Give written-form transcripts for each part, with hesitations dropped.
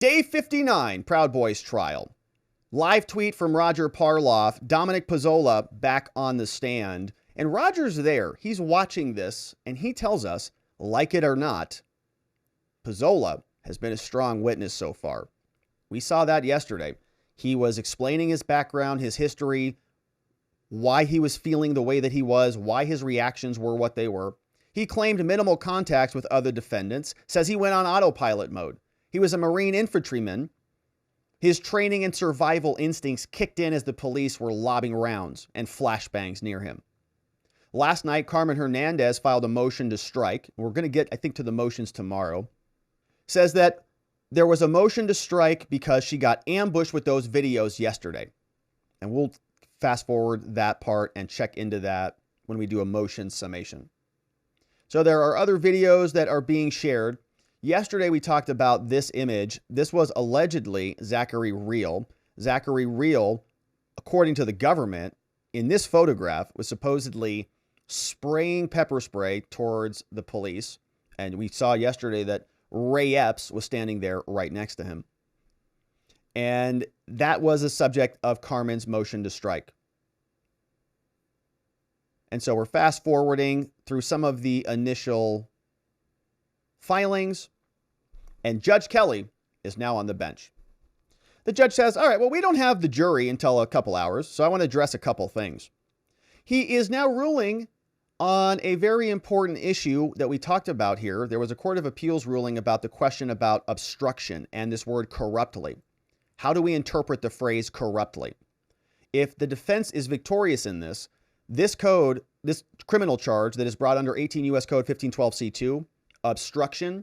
Day 59, Proud Boys trial. Live tweet from Roger Parloff, Dominic Pezzola back on the stand. And Roger's there. He's watching this, and he tells us, like it or not, Pezzola has been a strong witness so far. We saw that yesterday. He was explaining his background, his history, why he was feeling the way that he was, why his reactions were what they were. He claimed minimal contacts with other defendants, says he went on autopilot mode. He was a Marine infantryman. His training and survival instincts kicked in as the police were lobbing rounds and flashbangs near him. Last night, Carmen Hernandez filed a motion to strike. We're going to get, I think, to the motions tomorrow. Says that there was a motion to strike because she got ambushed with those videos yesterday. And we'll fast forward that part and check into that when we do a motion summation. So there are other videos that are being shared. Yesterday, we talked about this image. This was allegedly Zachary Real. Zachary Real, according to the government, in this photograph was supposedly spraying pepper spray towards the police. And we saw yesterday that Ray Epps was standing there right next to him. And that was a subject of Carmen's motion to strike. And so we're fast forwarding through some of the initial filings, and Judge Kelly is now on the bench. The judge says, all right, well, we don't have the jury until a couple hours, so I want to address a couple things. He is now ruling on a very important issue that we talked about here. There was a Court of Appeals ruling about the question about obstruction and this word corruptly. How do we interpret the phrase corruptly? If the defense is victorious in this code, this criminal charge that is brought under 18 U.S. Code 1512C2, obstruction,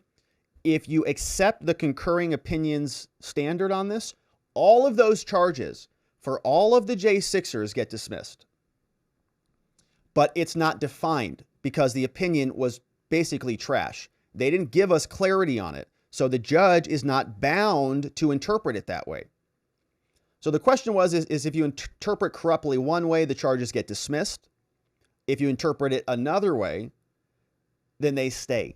if you accept the concurring opinions standard on this, all of those charges for all of the J6ers get dismissed. But it's not defined because the opinion was basically trash. They didn't give us clarity on it. So the judge is not bound to interpret it that way. So the question was, is if you interpret corruptly one way, the charges get dismissed. If you interpret it another way, then they stay.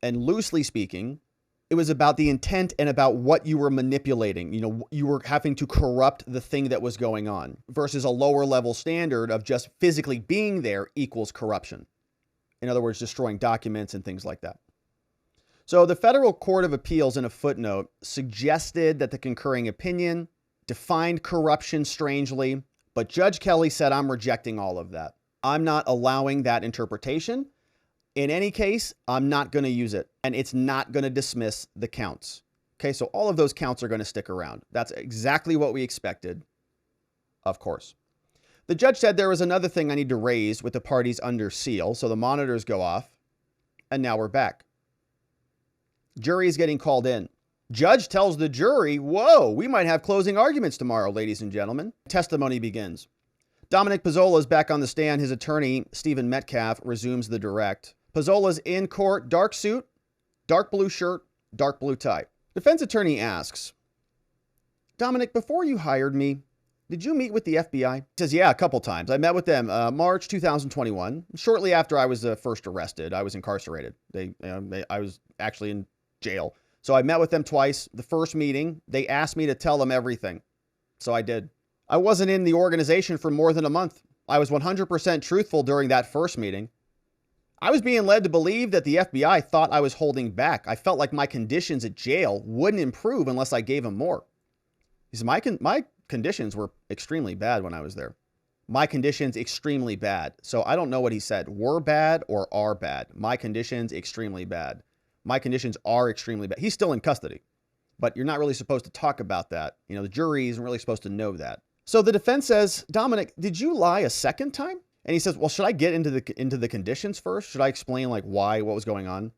And loosely speaking, it was about the intent and about what you were manipulating. You know, you were having to corrupt the thing that was going on versus a lower level standard of just physically being there equals corruption. In other words, destroying documents and things like that. So the Federal Court of Appeals in a footnote suggested that the concurring opinion defined corruption strangely, but Judge Kelly said, I'm rejecting all of that. I'm not allowing that interpretation. In any case, I'm not going to use it, and it's not going to dismiss the counts. Okay, so all of those counts are going to stick around. That's exactly what we expected, of course. The judge said there was another thing I need to raise with the parties under seal, so the monitors go off, and now we're back. Jury is getting called in. Judge tells the jury, whoa, we might have closing arguments tomorrow, ladies and gentlemen. Testimony begins. Dominic Pezzola is back on the stand. His attorney, Stephen Metcalf, resumes the direct. Pezzola's in court, dark suit, dark blue shirt, dark blue tie. Defense attorney asks, Dominic, before you hired me, did you meet with the FBI? He says, yeah, a couple times. I met with them March 2021. Shortly after I was first arrested, I was incarcerated. I was actually in jail. So I met with them twice. The first meeting, they asked me to tell them everything. So I did. I wasn't in the organization for more than a month. I was 100% truthful during that first meeting. I was being led to believe that the FBI thought I was holding back. I felt like my conditions at jail wouldn't improve unless I gave them more. He said, my conditions were extremely bad when I was there. My conditions extremely bad. So I don't know what he said. Were bad or are bad. My conditions extremely bad. My conditions are extremely bad. He's still in custody, but you're not really supposed to talk about that. You know, the jury isn't really supposed to know that. So the defense says, Dominic, did you lie a second time? And he says, well, should I get into the conditions first? Should I explain like why, what was going on?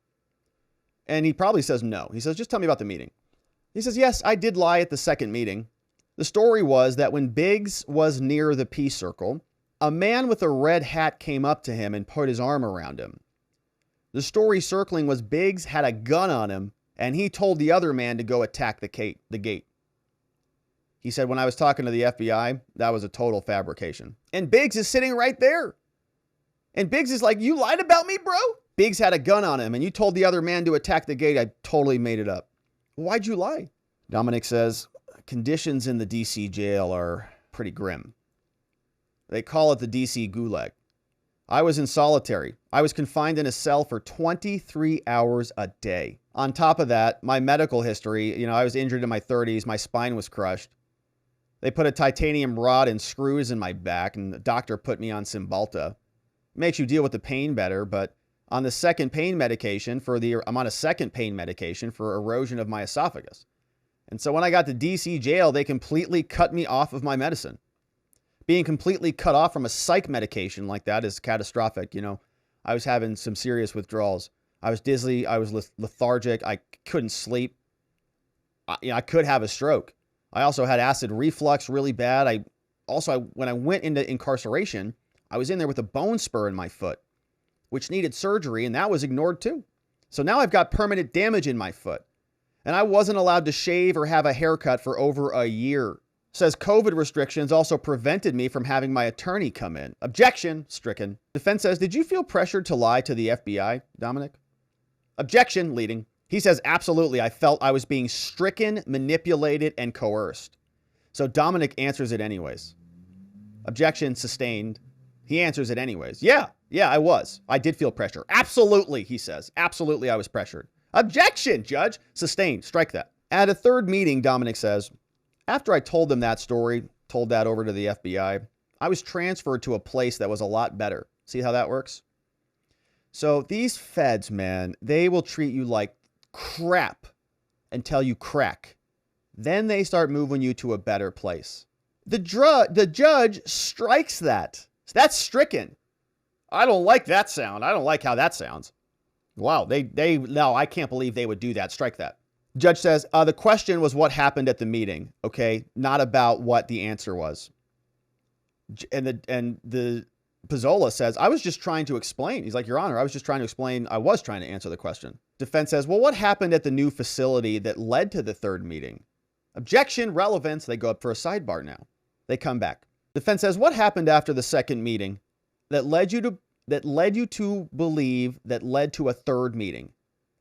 And he probably says no. He says, just tell me about the meeting. He says, yes, I did lie at the second meeting. The story was that when Biggs was near the peace circle, a man with a red hat came up to him and put his arm around him. The story circling was Biggs had a gun on him and he told the other man to go attack the gate. He said, when I was talking to the FBI, that was a total fabrication. And Biggs is sitting right there. And Biggs is like, you lied about me, bro? Biggs had a gun on him and you told the other man to attack the gate. I totally made it up. Why'd you lie? Dominic says, conditions in the DC jail are pretty grim. They call it the DC gulag. I was in solitary. I was confined in a cell for 23 hours a day. On top of that, my medical history, I was injured in my 30s. My spine was crushed. They put a titanium rod and screws in my back, and the doctor put me on Cymbalta. It makes you deal with the pain better, but on the second pain medication I'm on a second pain medication for erosion of my esophagus. And so when I got to DC jail, they completely cut me off of my medicine. Being completely cut off from a psych medication like that is catastrophic. I was having some serious withdrawals. I was dizzy. I was lethargic. I couldn't sleep. I could have a stroke. I also had acid reflux really bad. When I went into incarceration, I was in there with a bone spur in my foot, which needed surgery, and that was ignored too. So now I've got permanent damage in my foot, and I wasn't allowed to shave or have a haircut for over a year. Says COVID restrictions also prevented me from having my attorney come in. Objection, stricken. Defense says, did you feel pressured to lie to the FBI, Dominic? Objection, leading. He says, absolutely. I felt I was being stricken, manipulated, and coerced. So Dominic answers it anyways. Objection, sustained. He answers it anyways. Yeah, I was. I did feel pressure. Absolutely, he says. Absolutely, I was pressured. Objection, judge. Sustained. Strike that. At a third meeting, Dominic says, after I told them that story, told that over to the FBI, I was transferred to a place that was a lot better. See how that works? So these feds, man, they will treat you like crap until you crack. Then they start moving you to a better place. The judge strikes that. That's stricken. I don't like that sound. I don't like how that sounds. Wow, no, I can't believe they would do that. Strike that. Judge says, the question was what happened at the meeting, okay? Not about what the answer was. And the Pezzola says, I was just trying to explain. He's like, Your Honor, I was just trying to explain. I was trying to answer the question. Defense says, well, what happened at the new facility that led to the third meeting? Objection, relevance. They go up for a sidebar now. They come back. Defense says, what happened after the second meeting that led you to believe that led to a third meeting?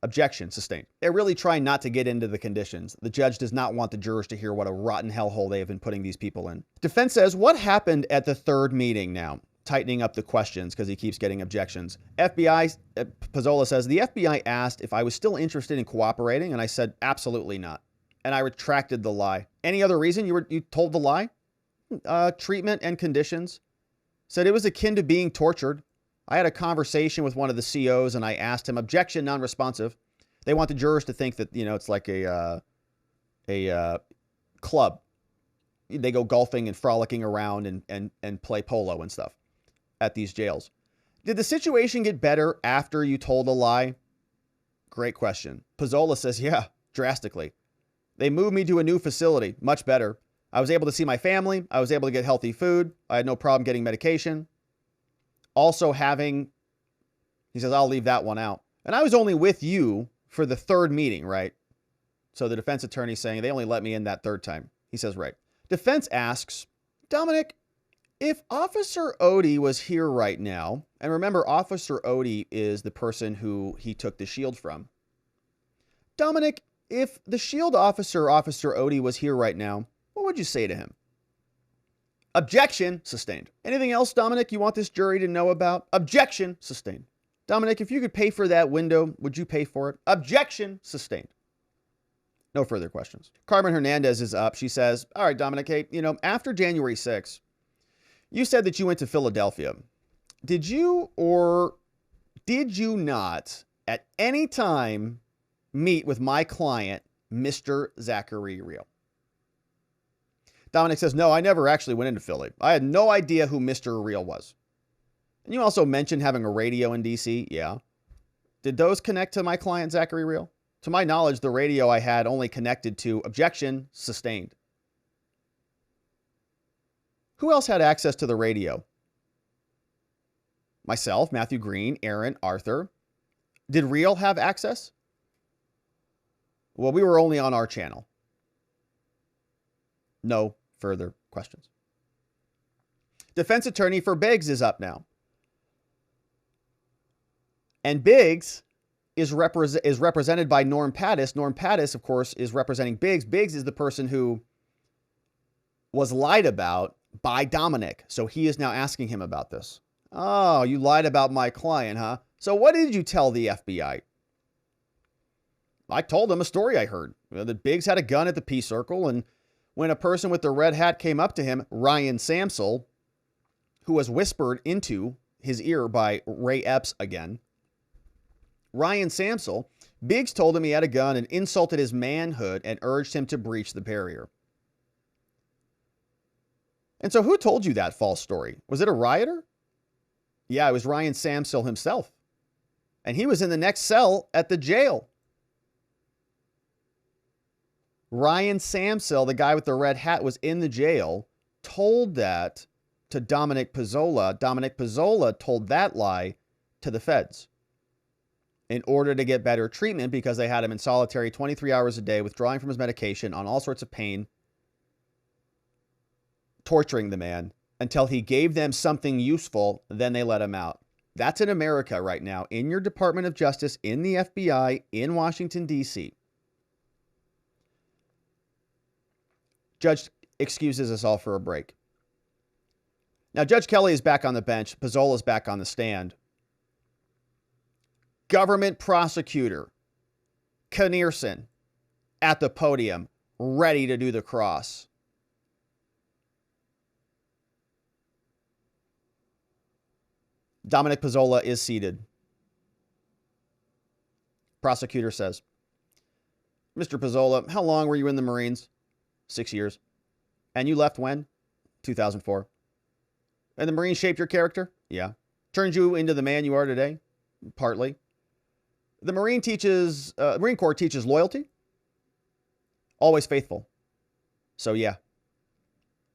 Objection, sustained. They're really trying not to get into the conditions. The judge does not want the jurors to hear what a rotten hellhole they have been putting these people in. Defense says, what happened at the third meeting now? Tightening up the questions because he keeps getting objections. Pezzola says, the FBI asked if I was still interested in cooperating, and I said, absolutely not. And I retracted the lie. Any other reason you told the lie? Treatment and conditions. Said it was akin to being tortured. I had a conversation with one of the COs and I asked him, objection, non-responsive. They want the jurors to think that, it's like a club. They go golfing and frolicking around and play polo and stuff at these jails. Did the situation get better after you told a lie? Great question. Pezzola says, yeah, drastically. They moved me to a new facility, much better. I was able to see my family. I was able to get healthy food. I had no problem getting medication. Also he says, I'll leave that one out. And I was only with you for the third meeting, right? So the defense attorney saying they only let me in that third time. He says, right. Defense asks, Dominic, if Officer Odie was here right now, and remember, Officer Odie is the person who he took the shield from. Dominic, if the shield officer, Officer Odie, was here right now, what would you say to him? Objection, sustained. Anything else, Dominic, you want this jury to know about? Objection, sustained. Dominic, if you could pay for that window, would you pay for it? Objection, sustained. No further questions. Carmen Hernandez is up. She says, all right, Dominic, hey, after January 6th, you said that you went to Philadelphia. Did you or did you not at any time meet with my client, Mr. Zachary Real? Dominic says, no, I never actually went into Philly. I had no idea who Mr. Real was. And you also mentioned having a radio in DC. Yeah. Did those connect to my client, Zachary Real? To my knowledge, the radio I had only connected to objection, sustained. Who else had access to the radio? Myself, Matthew Green, Aaron, Arthur. Did Real have access? Well, we were only on our channel. No further questions. Defense attorney for Biggs is up now. And Biggs is represented by Norm Pattis. Norm Pattis, of course, is representing Biggs. Biggs is the person who was lied about by Dominic. So he is now asking him about this. Oh, you lied about my client, huh? So what did you tell the FBI? I told them a story I heard. That Biggs had a gun at the Peace Circle, and when a person with the red hat came up to him, Ryan Samsel, who was whispered into his ear by Ray Epps again, Ryan Samsel, Biggs told him he had a gun and insulted his manhood and urged him to breach the barrier. And so who told you that false story? Was it a rioter? Yeah, it was Ryan Samsel himself. And he was in the next cell at the jail. Ryan Samsel, the guy with the red hat, was in the jail, told that to Dominic Pezzola. Dominic Pezzola told that lie to the feds in order to get better treatment because they had him in solitary 23 hours a day, withdrawing from his medication, on all sorts of pain, torturing the man until he gave them something useful, then they let him out. That's in America right now, in your Department of Justice, in the FBI, in Washington, D.C. Judge excuses us all for a break. Now, Judge Kelly is back on the bench. Pezzola is back on the stand. Government prosecutor Knierson at the podium, ready to do the cross. Dominic Pezzola is seated. Prosecutor says, Mr. Pezzola, how long were you in the Marines? 6 years. And you left when? 2004. And the Marines shaped your character? Yeah. Turned you into the man you are today? Partly. The Marine Corps teaches loyalty. Always faithful. So yeah.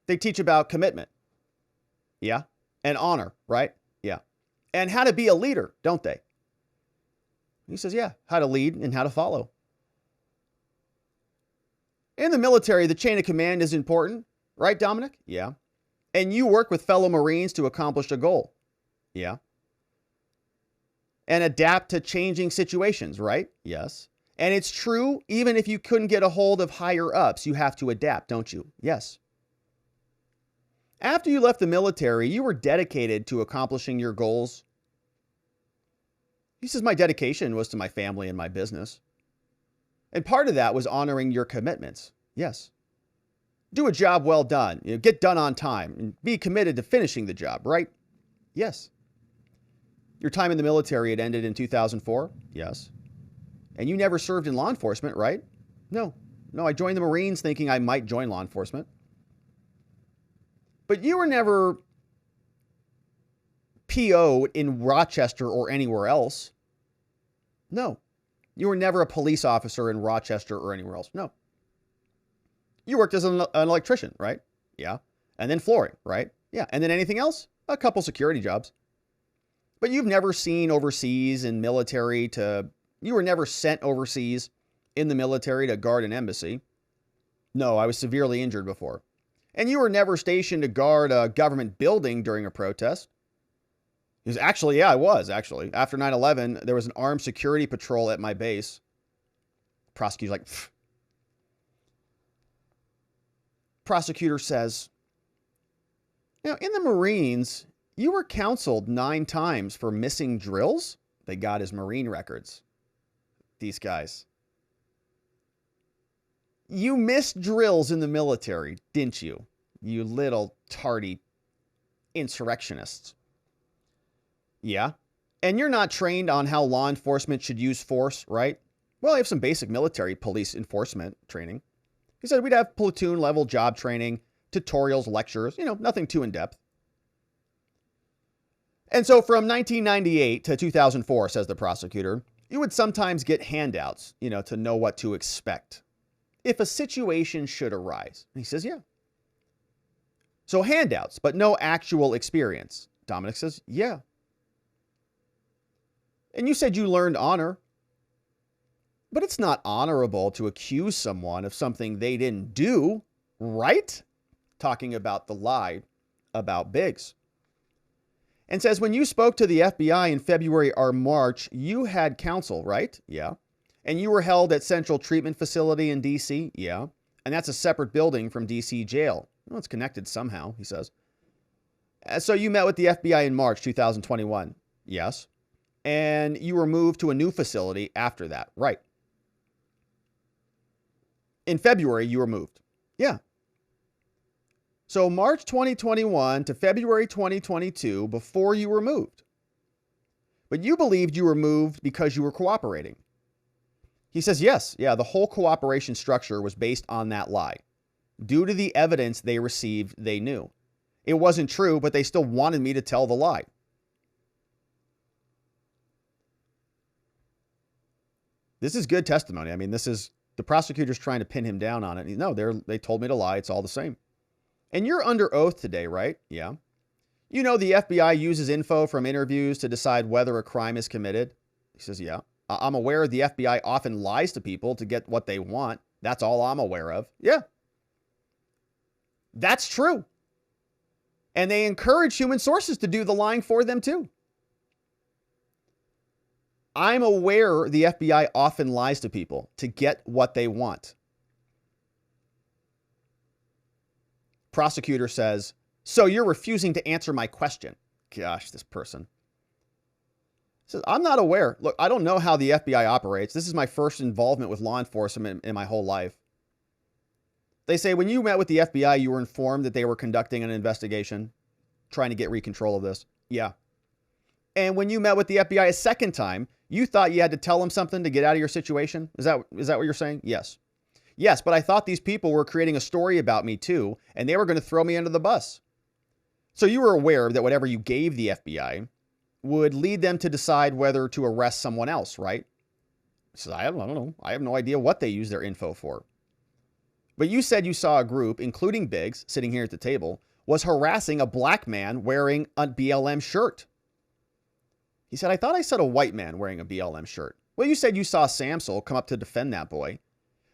They teach about commitment. Yeah. And honor, right? Yeah. And how to be a leader, don't they? He says, yeah, how to lead and how to follow. In the military, the chain of command is important, right, Dominic? Yeah. And you work with fellow Marines to accomplish a goal. Yeah. And adapt to changing situations, right? Yes. And it's true, even if you couldn't get a hold of higher ups, you have to adapt, don't you? Yes. After you left the military, you were dedicated to accomplishing your goals. He says, my dedication was to my family and my business. And part of that was honoring your commitments. Yes. Do a job well done. Get done on time and be committed to finishing the job, right? Yes. Your time in the military had ended in 2004? Yes. And you never served in law enforcement, right? No. No, I joined the Marines thinking I might join law enforcement. But you were never PO'd in Rochester or anywhere else. No. You were never a police officer in Rochester or anywhere else. No. You worked as an electrician, right? Yeah. And then flooring, right? Yeah. And then anything else? A couple security jobs. But you've never seen overseas in military you were never sent overseas in the military to guard an embassy. No, I was severely injured before. And you were never stationed to guard a government building during a protest. He was actually, yeah, I was actually. After 9/11, there was an armed security patrol at my base. Prosecutor's like, pfft. Prosecutor says, in the Marines, you were counseled 9 times for missing drills. They got his Marine records. These guys. You missed drills in the military, didn't you? You little tardy insurrectionists. Yeah. And you're not trained on how law enforcement should use force, right? Well, I have some basic military police enforcement training. He said we'd have platoon level job training, tutorials, lectures, nothing too in-depth. And so from 1998 to 2004, says the prosecutor, you would sometimes get handouts, to know what to expect if a situation should arise. And he says, yeah. So handouts, but no actual experience. Dominic says, yeah. And you said you learned honor. But it's not honorable to accuse someone of something they didn't do, right? Talking about the lie about Biggs. and says, when you spoke to the FBI in February or March, you had counsel, right? Yeah. And you were held at Central Treatment Facility in D.C.? Yeah. And that's a separate building from D.C. jail. Well, it's connected somehow, he says. So you met with the FBI in March 2021? Yes. And you were moved to a new facility after that? Right. In February, you were moved? Yeah. So March 2021 to February 2022, before you were moved. But you believed you were moved because you were cooperating. He says, yes, yeah, the whole cooperation structure was based on that lie. Due to the evidence they received, they knew. It wasn't true, but they still wanted me to tell the lie. This is good testimony. I mean, this is the prosecutor's trying to pin him down on it. No, they told me to lie. It's all the same. And you're under oath today, right? Yeah. You know the FBI uses info from interviews to decide whether a crime is committed? He says, yeah. I'm aware the FBI often lies to people to get what they want. That's all I'm aware of. Yeah. That's true. And they encourage human sources to do the lying for them too. I'm aware the FBI often lies to people to get what they want. Prosecutor says, so you're refusing to answer my question. Gosh, this person. Says, I'm not aware. Look, I don't know how the FBI operates. This is my first involvement with law enforcement in my whole life. They say, when you met with the FBI, you were informed that they were conducting an investigation, trying to get control of this. Yeah. And when you met with the FBI a second time, you thought you had to tell them something to get out of your situation? Is that what you're saying? Yes. Yes, but I thought these people were creating a story about me too, and they were going to throw me under the bus. So you were aware that whatever you gave the FBI would lead them to decide whether to arrest someone else, right? He says, I don't know. I have no idea what they use their info for. But you said you saw a group, including Biggs, sitting here at the table, was harassing a black man wearing a BLM shirt. He said, I thought I said a white man wearing a BLM shirt. Well, you said you saw Samsel come up to defend that boy.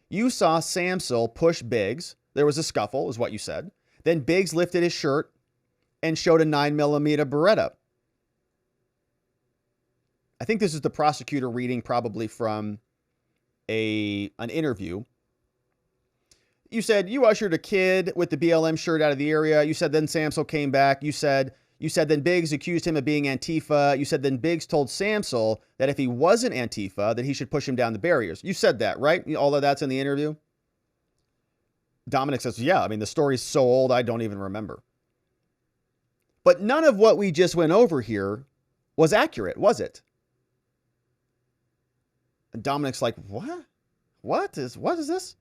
You saw Samsel push Biggs. There was a scuffle, is what you said. Then Biggs lifted his shirt and showed a 9mm Beretta. I think this is the prosecutor reading probably from an interview. You said you ushered a kid with the BLM shirt out of the area. You said then Samsel came back. You said then Biggs accused him of being Antifa. You said then Biggs told Samsel that if he wasn't Antifa, that he should push him down the barriers. You said that, right? All of that's in the interview? Dominic says, yeah, I mean, the story's so old, I don't even remember. But none of what we just went over here was accurate, was it? And Dominic's like, what? What is this?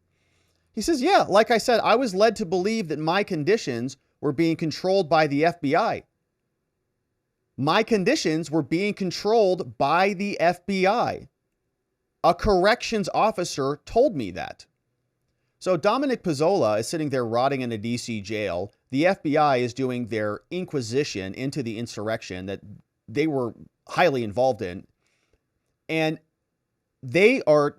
He says, yeah, like I said, I was led to believe that my conditions were being controlled by the FBI. My conditions were being controlled by the FBI. A corrections officer told me that. So Dominic Pezzola is sitting there rotting in a DC jail. The FBI is doing their inquisition into the insurrection that they were highly involved in. And they are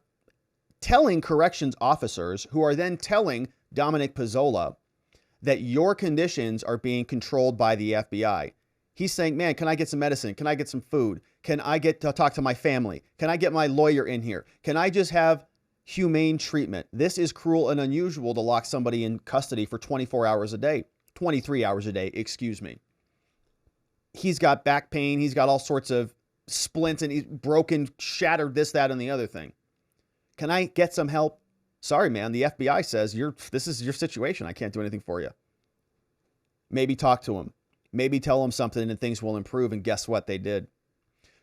telling corrections officers, who are then telling Dominic Pezzola, that your conditions are being controlled by the FBI. He's saying, man, can I get some medicine? Can I get some food? Can I get to talk to my family? Can I get my lawyer in here? Can I just have humane treatment? This is cruel and unusual to lock somebody in custody for 24 hours a day, 23 hours a day, excuse me. He's got back pain. He's got all sorts of splints and he's broken, shattered, this, that, and the other thing. Can I get some help? Sorry, man. The FBI says this is your situation. I can't do anything for you. Maybe talk to him. Maybe tell him something and things will improve. And guess what? They did.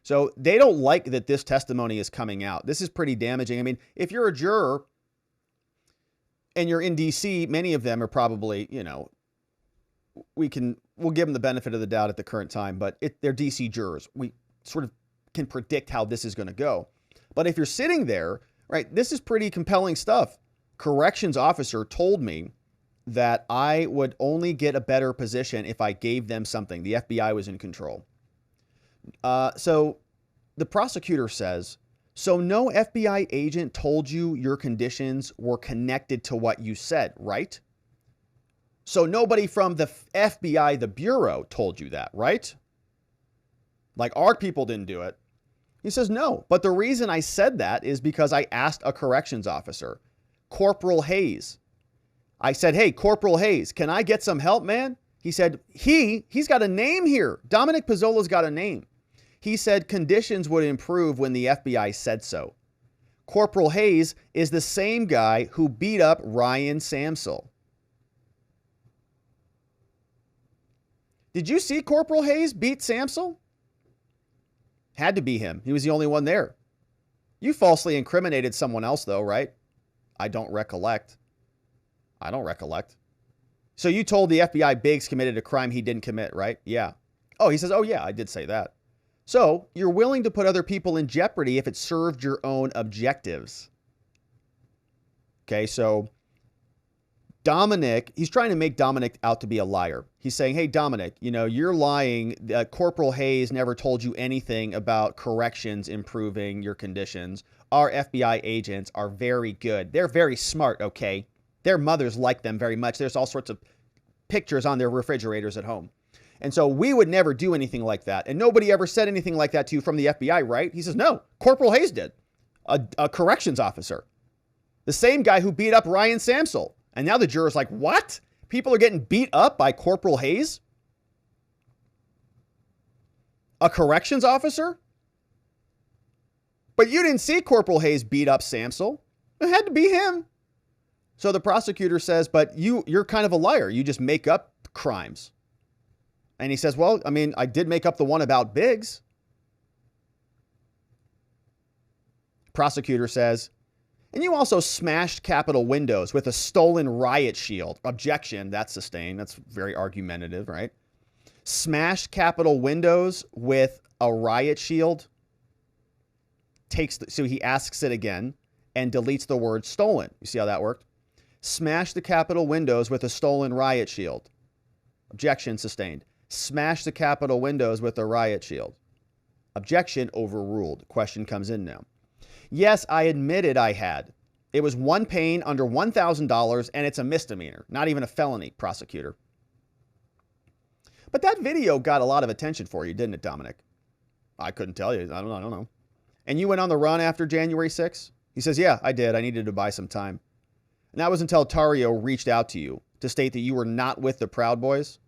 So they don't like that this testimony is coming out. This is pretty damaging. I mean, if you're a juror and you're in DC, many of them are probably, we'll give them the benefit of the doubt at the current time, but they're DC jurors. We sort of can predict how this is going to go. But if you're sitting there, right, this is pretty compelling stuff. Corrections officer told me that I would only get a better position if I gave them something. The FBI was in control. So the prosecutor says, so no FBI agent told you your conditions were connected to what you said, right? So nobody from the FBI, the Bureau, told you that, right? Like our people didn't do it. He says, no. But the reason I said that is because I asked a corrections officer, Corporal Hayes. I said, hey, Corporal Hayes, can I get some help, man? He said, he's got a name here. Dominic Pezzola's got a name. He said conditions would improve when the FBI said so. Corporal Hayes is the same guy who beat up Ryan Samsel. Did you see Corporal Hayes beat Samsel? Had to be him. He was the only one there. You falsely incriminated someone else, though, right? I don't recollect. So you told the FBI Biggs committed a crime he didn't commit, right? Yeah. Oh, he says, oh, yeah, I did say that. So you're willing to put other people in jeopardy if it served your own objectives. Okay, so Dominic, he's trying to make Dominic out to be a liar. He's saying, hey, Dominic, you're lying. Corporal Hayes never told you anything about corrections improving your conditions. Our FBI agents are very good. They're very smart, okay? Their mothers like them very much. There's all sorts of pictures on their refrigerators at home. And so we would never do anything like that. And nobody ever said anything like that to you from the FBI, right? He says, no, Corporal Hayes did. A corrections officer. The same guy who beat up Ryan Samsel. And now the juror's like, what? People are getting beat up by Corporal Hayes? A corrections officer? But you didn't see Corporal Hayes beat up Samsel. It had to be him. So the prosecutor says, but you're kind of a liar. You just make up crimes. And he says, well, I mean, I did make up the one about Biggs. Prosecutor says, and you also smashed Capitol windows with a stolen riot shield. Objection, that's sustained. That's very argumentative, right? Smashed Capitol windows with a riot shield. So he asks it again and deletes the word stolen. You see how that worked? Smash the Capitol windows with a stolen riot shield. Objection sustained. Smash the Capitol windows with a riot shield. Objection overruled. Question comes in now. Yes, I admitted I had. It was one pain under $1,000 and it's a misdemeanor, not even a felony, prosecutor. But that video got a lot of attention for you, didn't it, Dominic? I couldn't tell you. I don't know. And you went on the run after January 6th? He says, yeah, I did. I needed to buy some time. And that was until Tarrio reached out to you to state that you were not with the Proud Boys.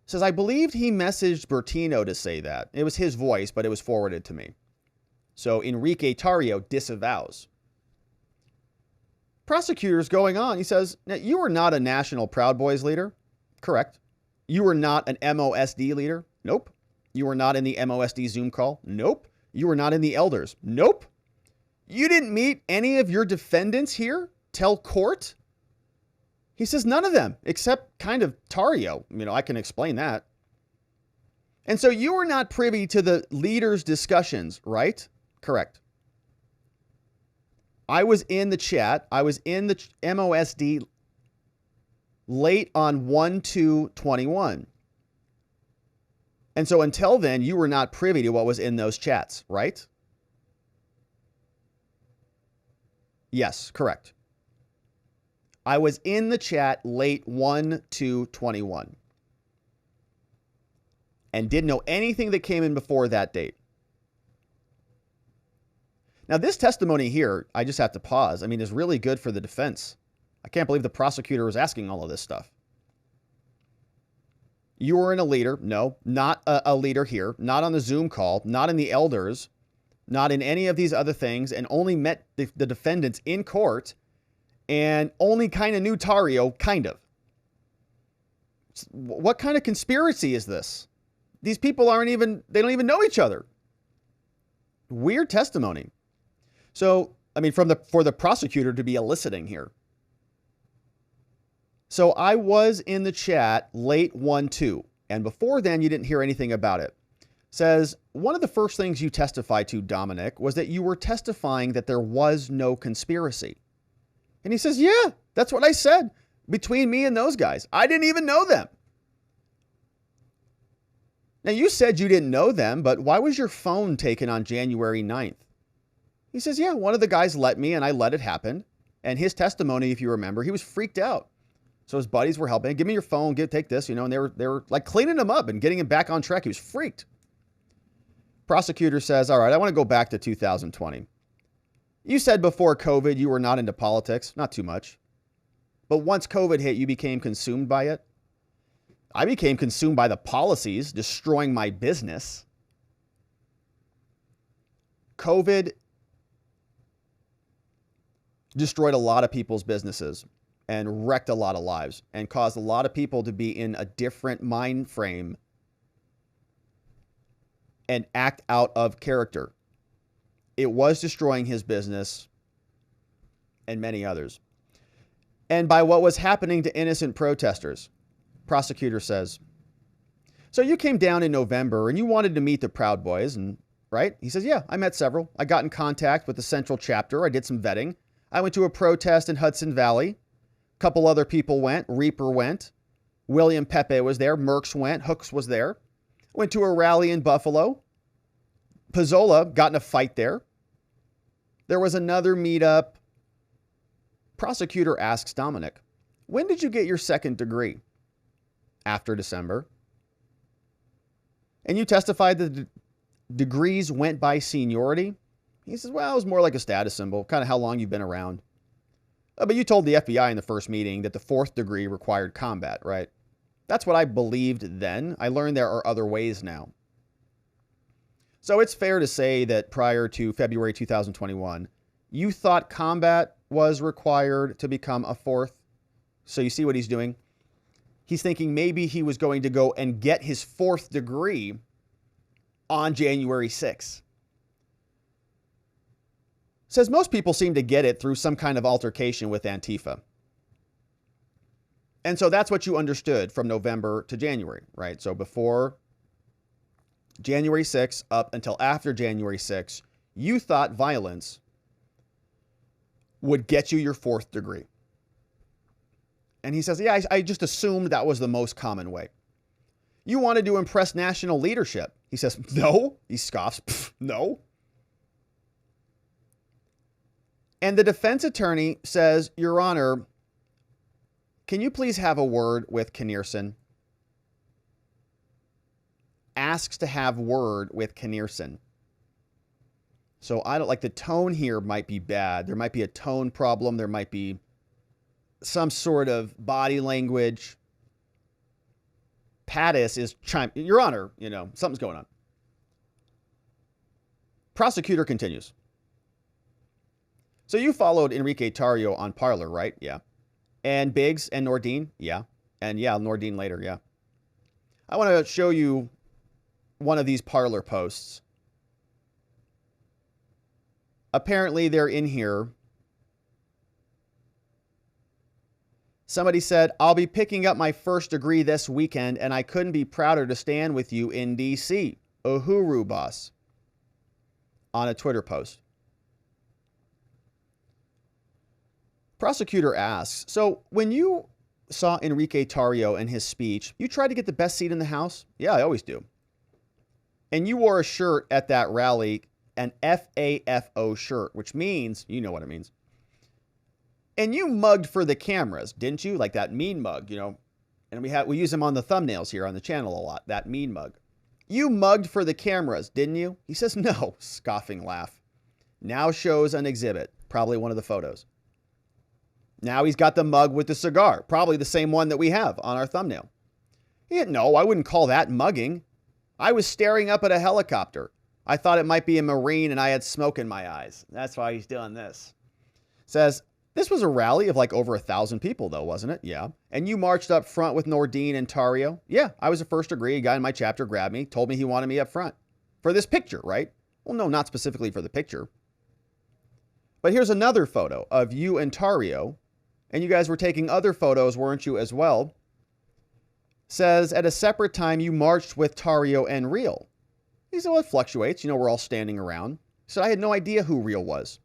Says, I believed he messaged Bertino to say that. It was his voice, but it was forwarded to me. So Enrique Tarrio disavows. Prosecutor's going on. He says, now, you were not a National Proud Boys leader. Correct. You were not an MOSD leader. Nope. You were not in the MOSD Zoom call. Nope. You were not in the elders. Nope. You didn't meet any of your defendants here? Tell court? He says none of them, except kind of Tarrio. I can explain that. And so you were not privy to the leaders' discussions, right? Correct. I was in the chat. I was in the MOSD late on 1/2/21. And so until then, you were not privy to what was in those chats, right? Yes, correct. I was in the chat late 1/2/21 and didn't know anything that came in before that date. Now, this testimony here, I just have to pause. Is really good for the defense. I can't believe the prosecutor was asking all of this stuff. You were in a leader. No, not a leader here. Not on the Zoom call. Not in the elders. Not in any of these other things. And only met the defendants in court. And only kind of knew Tarrio, kind of. What kind of conspiracy is this? These people they don't even know each other. Weird testimony. So, for the prosecutor to be eliciting here. So I was in the chat late 1/2, and before then you didn't hear anything about it. Says, one of the first things you testified to, Dominic, was that you were testifying that there was no conspiracy. And he says, yeah, that's what I said between me and those guys. I didn't even know them. Now, you said you didn't know them, but why was your phone taken on January 9th? He says, yeah, one of the guys let me and I let it happen. And his testimony, if you remember, he was freaked out. So his buddies were helping. Give me your phone, take this, and they were like cleaning him up and getting him back on track. He was freaked. Prosecutor says, all right, I want to go back to 2020. You said before COVID you were not into politics, not too much. But once COVID hit, you became consumed by it. I became consumed by the policies destroying my business. COVID destroyed a lot of people's businesses and wrecked a lot of lives and caused a lot of people to be in a different mind frame and act out of character. It was destroying his business and many others. And by what was happening to innocent protesters. Prosecutor says, so you came down in November and you wanted to meet the Proud Boys, and right? He says, yeah, I met several. I got in contact with the Central Chapter. I did some vetting. I went to a protest in Hudson Valley. A couple other people went. Reaper went. William Pepe was there. Merckx went. Hooks was there. Went to a rally in Buffalo. Pezzola got in a fight there. There was another meetup. Prosecutor asks Dominic, when did you get your second degree? After December. And you testified that the degrees went by seniority? He says, well, it was more like a status symbol, kind of how long you've been around. But you told the FBI in the first meeting that the fourth degree required combat, right? That's what I believed then. I learned there are other ways now. So it's fair to say that prior to February 2021, you thought combat was required to become a fourth. So you see what he's doing? He's thinking maybe he was going to go and get his fourth degree on January 6th. Says most people seem to get it through some kind of altercation with Antifa. And so that's what you understood from November to January, right? So before January 6th up until after January 6th, you thought violence would get you your fourth degree. And he says, yeah, I just assumed that was the most common way. You wanted to impress national leadership. He says, no. He scoffs, no. And the defense attorney says, Your Honor, can you please have a word with Knierson? Asks to have word with Knierson. So I don't like the tone here might be bad. There might be a tone problem. There might be some sort of body language. Pattis is chiming, Your Honor, something's going on. Prosecutor continues. So you followed Enrique Tarrio on Parler, right? Yeah. And Biggs and Nordine? Yeah. And yeah, Nordine later, yeah. I want to show you one of these Parler posts. Apparently they're in here. Somebody said, I'll be picking up my first degree this weekend, and I couldn't be prouder to stand with you in D.C. Uhuru boss. On a Twitter post. Prosecutor asks, so when you saw Enrique Tarrio and his speech, you tried to get the best seat in the House? Yeah, I always do. And you wore a shirt at that rally, an FAFO shirt, which means, you know what it means. And you mugged for the cameras, didn't you? Like that mean mug, And we use him on the thumbnails here on the channel a lot, that mean mug. You mugged for the cameras, didn't you? He says, no, scoffing laugh. Now shows an exhibit, probably one of the photos. Now he's got the mug with the cigar, probably the same one that we have on our thumbnail. No, I wouldn't call that mugging. I was staring up at a helicopter. I thought it might be a Marine and I had smoke in my eyes. That's why he's doing this. Says, this was a rally of like over 1,000 people though, wasn't it? Yeah. And you marched up front with Nordine and Tarrio? Yeah, I was a first degree. A guy in my chapter grabbed me, told me he wanted me up front. For this picture, right? Well, no, not specifically for the picture. But here's another photo of you and Tarrio. And you guys were taking other photos, weren't you, as well? Says, at a separate time, you marched with Tarrio and Real. He said, well, it fluctuates. We're all standing around. He said, I had no idea who Real was.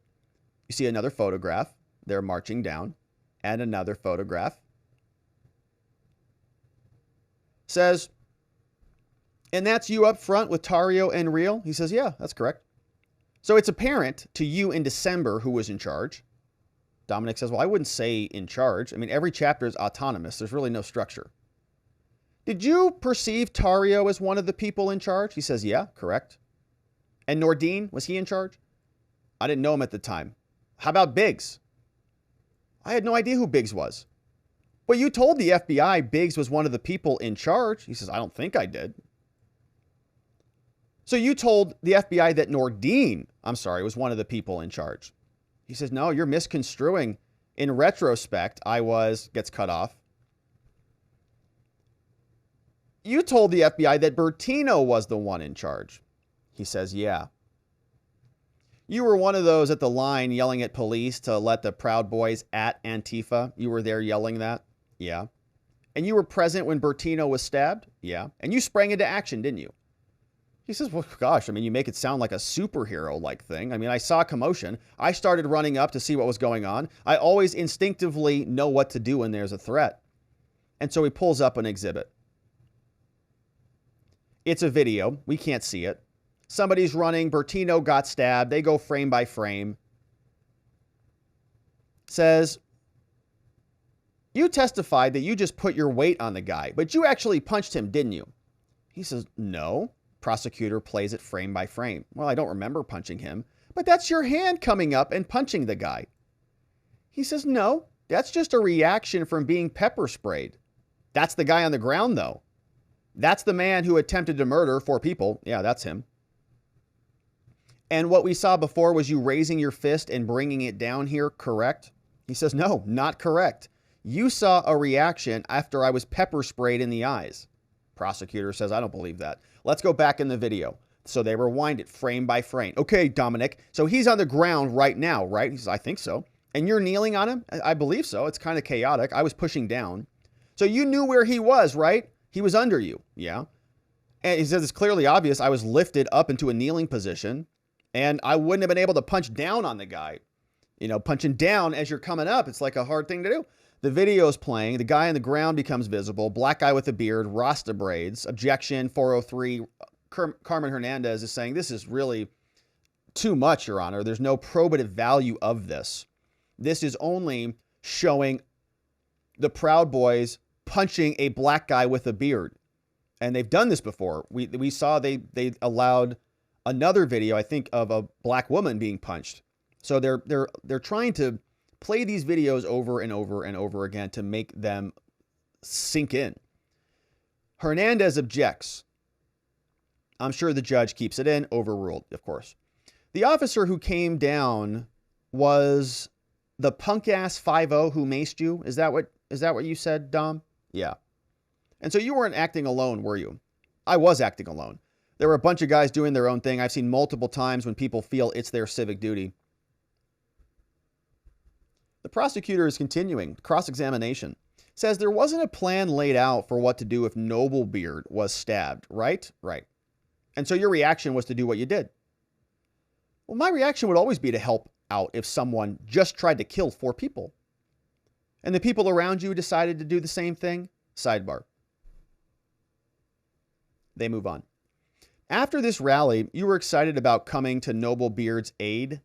You see another photograph. They're marching down. And another photograph. Says, and that's you up front with Tarrio and Real? He says, yeah, that's correct. So it's apparent to you in December who was in charge. Dominic says, well, I wouldn't say in charge. I mean, every chapter is autonomous. There's really no structure. Did you perceive Tarrio as one of the people in charge? He says, yeah, correct. And Nordine, was he in charge? I didn't know him at the time. How about Biggs? I had no idea who Biggs was. But you told the FBI Biggs was one of the people in charge. He says, I don't think I did. So you told the FBI that Nordine, was one of the people in charge. He says, no, you're misconstruing. In retrospect, gets cut off. You told the FBI that Bertino was the one in charge. He says, yeah. You were one of those at the line yelling at police to let the Proud Boys at Antifa. You were there yelling that? Yeah. And you were present when Bertino was stabbed? Yeah. And you sprang into action, didn't you? He says, well, gosh, you make it sound like a superhero-like thing. I saw commotion. I started running up to see what was going on. I always instinctively know what to do when there's a threat. And so he pulls up an exhibit. It's a video. We can't see it. Somebody's running. Bertino got stabbed. They go frame by frame. Says, you testified that you just put your weight on the guy, but you actually punched him, didn't you? He says, no. Prosecutor plays it frame by frame. Well, I don't remember punching him, but that's your hand coming up and punching the guy. He says, no, that's just a reaction from being pepper sprayed. That's the guy on the ground, though. That's the man who attempted to murder 4 people. Yeah, that's him. And what we saw before was you raising your fist and bringing it down here, correct? He says, no, not correct. You saw a reaction after I was pepper sprayed in the eyes. Prosecutor says, I don't believe that. Let's go back in the video. So they rewind it frame by frame. Okay, Dominic. So he's on the ground right now, right? He says, I think so. And you're kneeling on him? I believe so. It's kind of chaotic. I was pushing down. So you knew where he was, right? He was under you. Yeah. And he says, it's clearly obvious I was lifted up into a kneeling position and I wouldn't have been able to punch down on the guy. Punching down as you're coming up, it's like a hard thing to do. The video's playing. The guy on the ground becomes visible. Black guy with a beard, Rasta braids. Objection 403. Carmen Hernandez is saying this is really too much, Your Honor. There's no probative value of this. This is only showing the Proud Boys punching a black guy with a beard. And they've done this before. We saw they allowed another video, I think, of a black woman being punched. So they're trying to play these videos over and over and over again to make them sink in. Hernandez objects. I'm sure the judge keeps it in. Overruled, of course. The officer who came down was the punk-ass 5-0 who maced you. Is that what you said, Dom? Yeah. And so you weren't acting alone, were you? I was acting alone. There were a bunch of guys doing their own thing. I've seen multiple times when people feel it's their civic duty. The prosecutor is continuing. Cross-examination. Says there wasn't a plan laid out for what to do if Noblebeard was stabbed, right? Right. And so your reaction was to do what you did. Well, my reaction would always be to help out if someone just tried to kill 4 people. And the people around you decided to do the same thing. Sidebar. They move on. After this rally, you were excited about coming to Noblebeard's aid.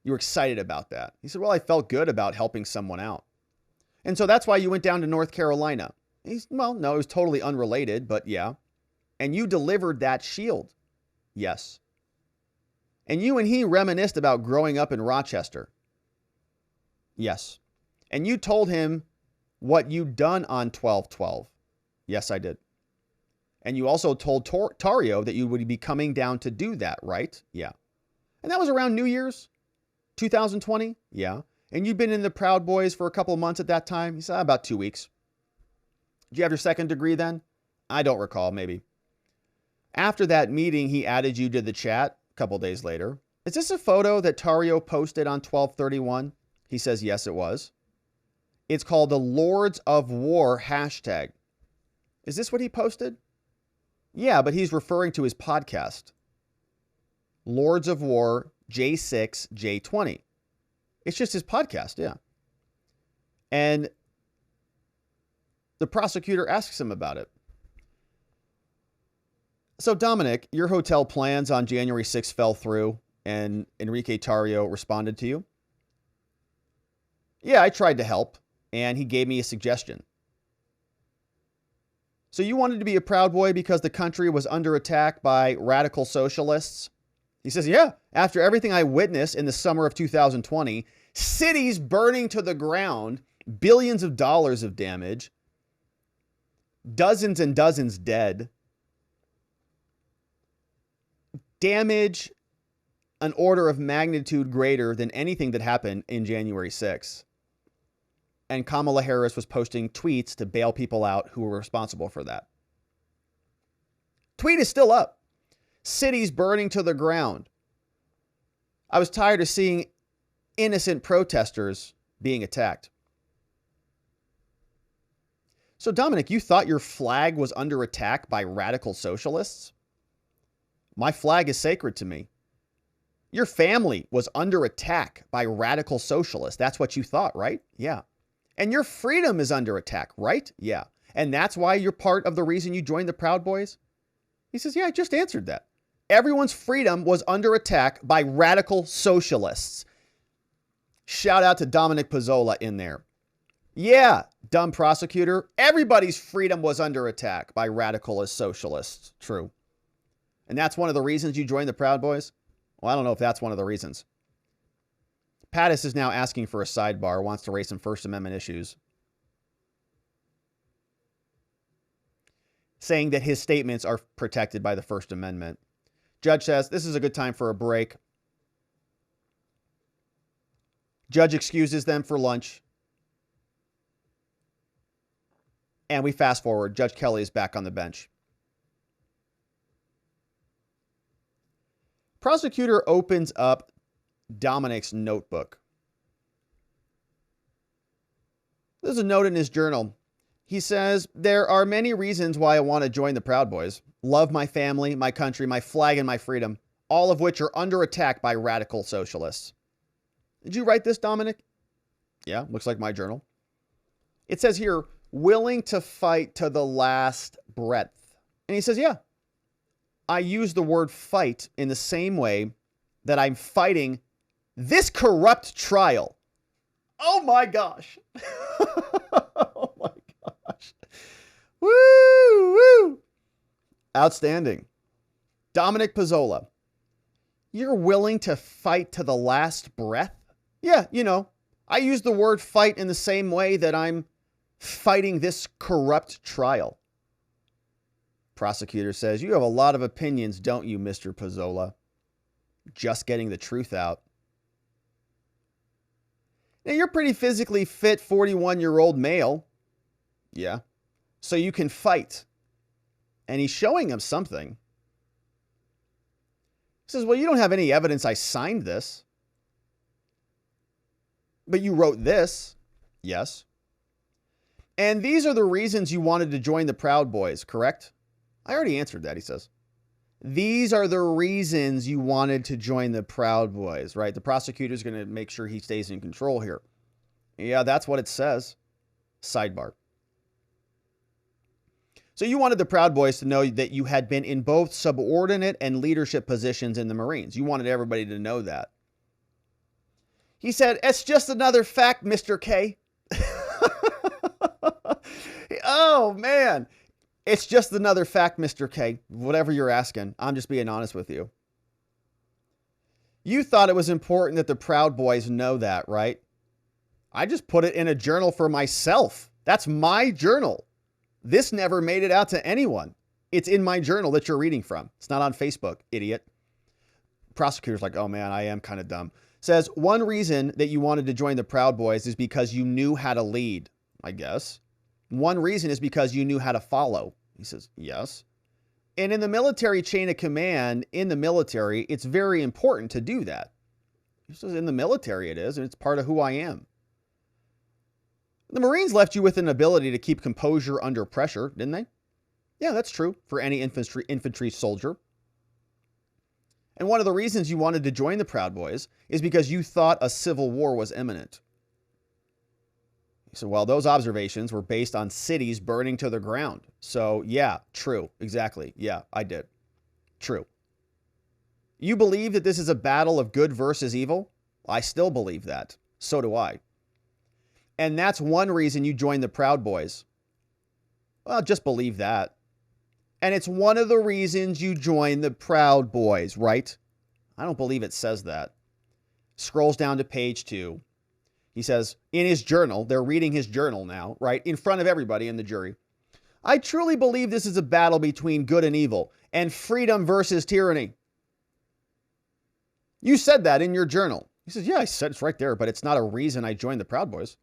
You were excited about that. He said, well, I felt good about helping someone out. And so that's why you went down to North Carolina. Well, no, it was totally unrelated, but yeah. And you delivered that shield. Yes. And you and he reminisced about growing up in Rochester. Yes. And you told him what you'd done on 12/12. Yes, I did. And you also told Tario that you would be coming down to do that, right? Yeah. And that was around New Year's 2020? Yeah. And you'd been in the Proud Boys for a couple of months at that time? He said, about 2 weeks. Did you have your second degree then? I don't recall, maybe. After that meeting, he added you to the chat a couple days later. Is this a photo that Tario posted on 12/31? He says, yes, it was. It's called the Lords of War hashtag. Is this what he posted? Yeah, but he's referring to his podcast. Lords of War J6 J20. It's just his podcast, yeah. And the prosecutor asks him about it. So, Dominic, your hotel plans on January 6th fell through, and Enrique Tario responded to you. Yeah, I tried to help, and he gave me a suggestion. So you wanted to be a Proud Boy because the country was under attack by radical socialists, He says, yeah, after everything I witnessed in the summer of 2020, cities burning to the ground, billions of dollars of damage, dozens and dozens dead, damage an order of magnitude greater than anything that happened in January 6th. And Kamala Harris was posting tweets to bail people out who were responsible for that. Tweet is still up. Cities burning to the ground. I was tired of seeing innocent protesters being attacked. So, Dominic, you thought your flag was under attack by radical socialists? My flag is sacred to me. Your family was under attack by radical socialists. That's what you thought, right? Yeah. And your freedom is under attack, right? Yeah. And that's why you're part of the reason you joined the Proud Boys? He says, yeah, I just answered that. Everyone's freedom was under attack by radical socialists. Shout out to Dominic Pezzola in there. Yeah, dumb prosecutor. Everybody's freedom was under attack by radicalist socialists. True. And that's one of the reasons you joined the Proud Boys? Well, I don't know if that's one of the reasons. Pattis is now asking for a sidebar, wants to raise some First Amendment issues, saying that his statements are protected by the First Amendment. Judge says this is a good time for a break. Judge excuses them for lunch. And we fast forward. Judge Kelly is back on the bench. Prosecutor opens up Dominic's notebook. There's a note in his journal. He says, there are many reasons why I want to join the Proud Boys. Love my family, my country, my flag, and my freedom, all of which are under attack by radical socialists. Did you write this, Dominic? Yeah, looks like my journal. It says here, willing to fight to the last breath. And he says, yeah, I use the word fight in the same way that I'm fighting this corrupt trial. Oh my gosh. Oh my gosh. Woo, woo. Outstanding. Dominic Pezzola, you're willing to fight to the last breath? Yeah, you know, I use the word fight in the same way that I'm fighting this corrupt trial. Prosecutor says, you have a lot of opinions, don't you, Mr. Pezzola? Just getting the truth out. Now, you're pretty physically fit 41-year-old male. Yeah. So you can fight. And he's showing him something. He says, well, you don't have any evidence I signed this. But you wrote this. Yes. And these are the reasons you wanted to join the Proud Boys, correct? I already answered that, he says. These are the reasons you wanted to join the Proud Boys, right? The prosecutor's going to make sure he stays in control here. Yeah, that's what it says. Sidebar. So you wanted the Proud Boys to know that you had been in both subordinate and leadership positions in the Marines. You wanted everybody to know that. He said, it's just another fact, Mr. K. Oh, man. It's just another fact, Mr. K. Whatever you're asking, I'm just being honest with you. You thought it was important that the Proud Boys know that, right? I just put it in a journal for myself. That's my journal. This never made it out to anyone. It's in my journal that you're reading from. It's not on Facebook, idiot. Prosecutor's like, oh man, I am kind of dumb. Says, one reason that you wanted to join the Proud Boys is because you knew how to lead, I guess. One reason is because you knew how to follow. He says, yes. And in the military chain of command, in the military, it's very important to do that. He says, in the military it is, and it's part of who I am. The Marines left you with an ability to keep composure under pressure, didn't they? Yeah, that's true for any infantry soldier. And one of the reasons you wanted to join the Proud Boys is because you thought a civil war was imminent. He said, well, those observations were based on cities burning to the ground. So, yeah, true. Exactly. Yeah, I did. True. You believe that this is a battle of good versus evil? I still believe that. So do I. And that's one reason you joined the Proud Boys. Well, just believe that. And it's one of the reasons you joined the Proud Boys, right? I don't believe it says that. Scrolls down to page 2. He says, in his journal, they're reading his journal now, right? In front of everybody in the jury. I truly believe this is a battle between good and evil and freedom versus tyranny. You said that in your journal. He says, yeah, I said it's right there, but it's not a reason I joined the Proud Boys.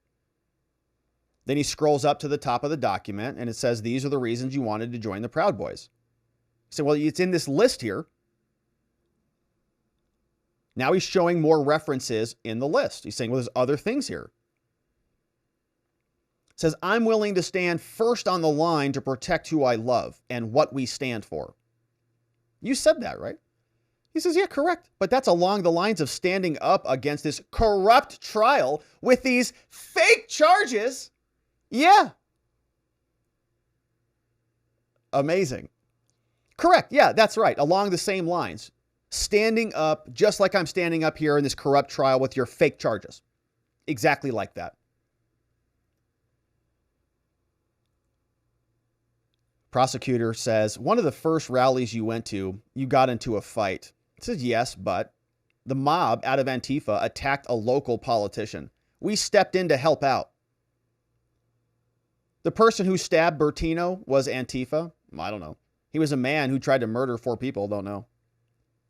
Then he scrolls up to the top of the document and it says, these are the reasons you wanted to join the Proud Boys. He said, well, it's in this list here. Now he's showing more references in the list. He's saying, well, there's other things here. It says, I'm willing to stand first on the line to protect who I love and what we stand for. You said that, right? He says, yeah, correct. But that's along the lines of standing up against this corrupt trial with these fake charges. Yeah. Amazing. Correct. Yeah, that's right. Along the same lines. Standing up just like I'm standing up here in this corrupt trial with your fake charges. Exactly like that. Prosecutor says, one of the first rallies you went to, you got into a fight. It says, yes, but the mob out of Antifa attacked a local politician. We stepped in to help out. The person who stabbed Bertino was Antifa? I don't know. He was a man who tried to murder 4 people. Don't know.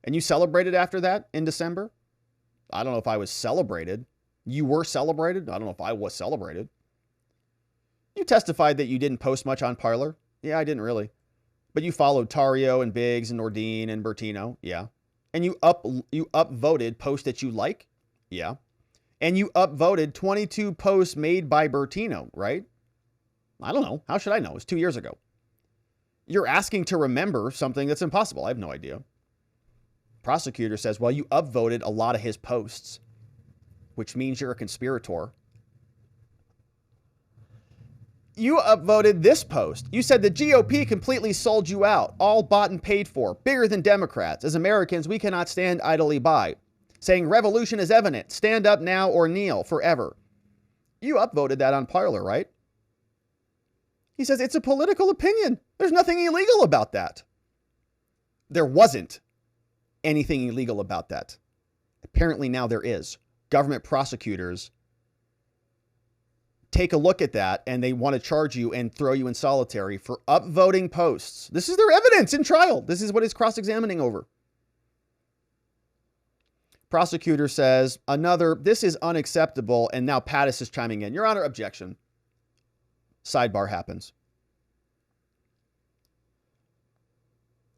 And you celebrated after that in December? I don't know if I was celebrated. You were celebrated? I don't know if I was celebrated. You testified that you didn't post much on Parler? Yeah, I didn't really. But you followed Tario and Biggs and Nordine and Bertino? Yeah. And you upvoted posts that you like? Yeah. And you upvoted 22 posts made by Bertino, right? I don't know. How should I know? It was 2 years ago. You're asking to remember something that's impossible. I have no idea. Prosecutor says, well, you upvoted a lot of his posts, which means you're a conspirator. You upvoted this post. You said the GOP completely sold you out, all bought and paid for, bigger than Democrats. As Americans, we cannot stand idly by. Saying revolution is evident. Stand up now or kneel forever. You upvoted that on Parler, right? He says it's a political opinion. There's nothing illegal about that. There wasn't anything illegal about that. Apparently now there is. Government prosecutors take a look at that and they want to charge you and throw you in solitary for upvoting posts. This is their evidence in trial. This is what he's cross-examining over. Prosecutor says, this is unacceptable. And now Pattis is chiming in. Your Honor, objection. Sidebar happens.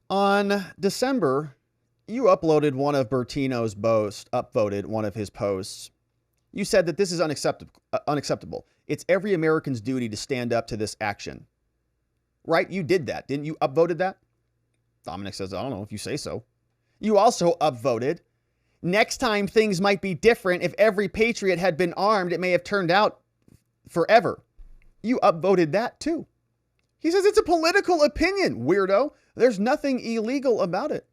On December, you uploaded one of Bertino's posts, upvoted one of his posts. You said that this is unacceptable. It's every American's duty to stand up to this action. Right? You did that. Didn't you upvoted that? Dominic says, I don't know if you say so. You also upvoted, next time things might be different. If every patriot had been armed, it may have turned out forever. You upvoted that too. He says it's a political opinion, weirdo. There's nothing illegal about it.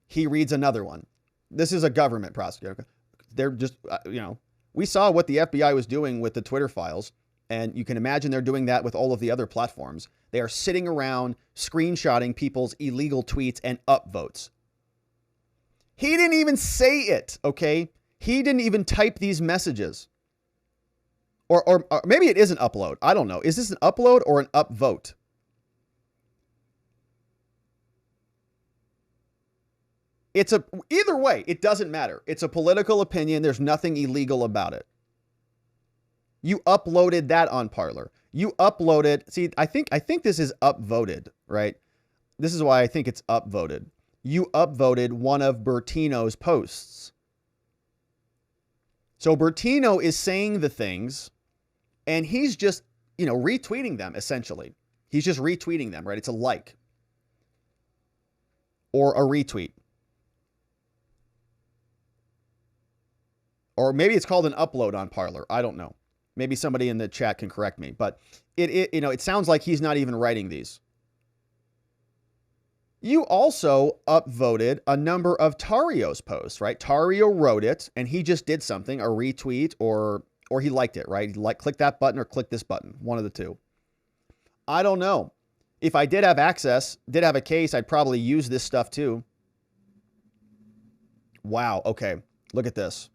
He reads another one. This is a government prosecutor. They're just, we saw what the FBI was doing with the Twitter files, and you can imagine they're doing that with all of the other platforms. They are sitting around screenshotting people's illegal tweets and upvotes. He didn't even say it, okay? He didn't even type these messages. Or maybe it is an upload. I don't know. Is this an upload or an upvote? Either way, it doesn't matter. It's a political opinion. There's nothing illegal about it. You uploaded that on Parler. You uploaded. See, I think this is upvoted, right? This is why I think it's upvoted. You upvoted one of Bertino's posts. So Bertino is saying the things and he's just, retweeting them essentially. He's just retweeting them, right? It's a like or a retweet. Or maybe it's called an upload on Parler. I don't know. Maybe somebody in the chat can correct me, but it sounds like he's not even writing these. You also upvoted a number of Tario's posts, right? Tario wrote it and he just did something, a retweet or he liked it, right? Click that button or click this button, one of the two. I don't know. If I did have access, did have a case, I'd probably use this stuff too. Wow. Okay. Look at this.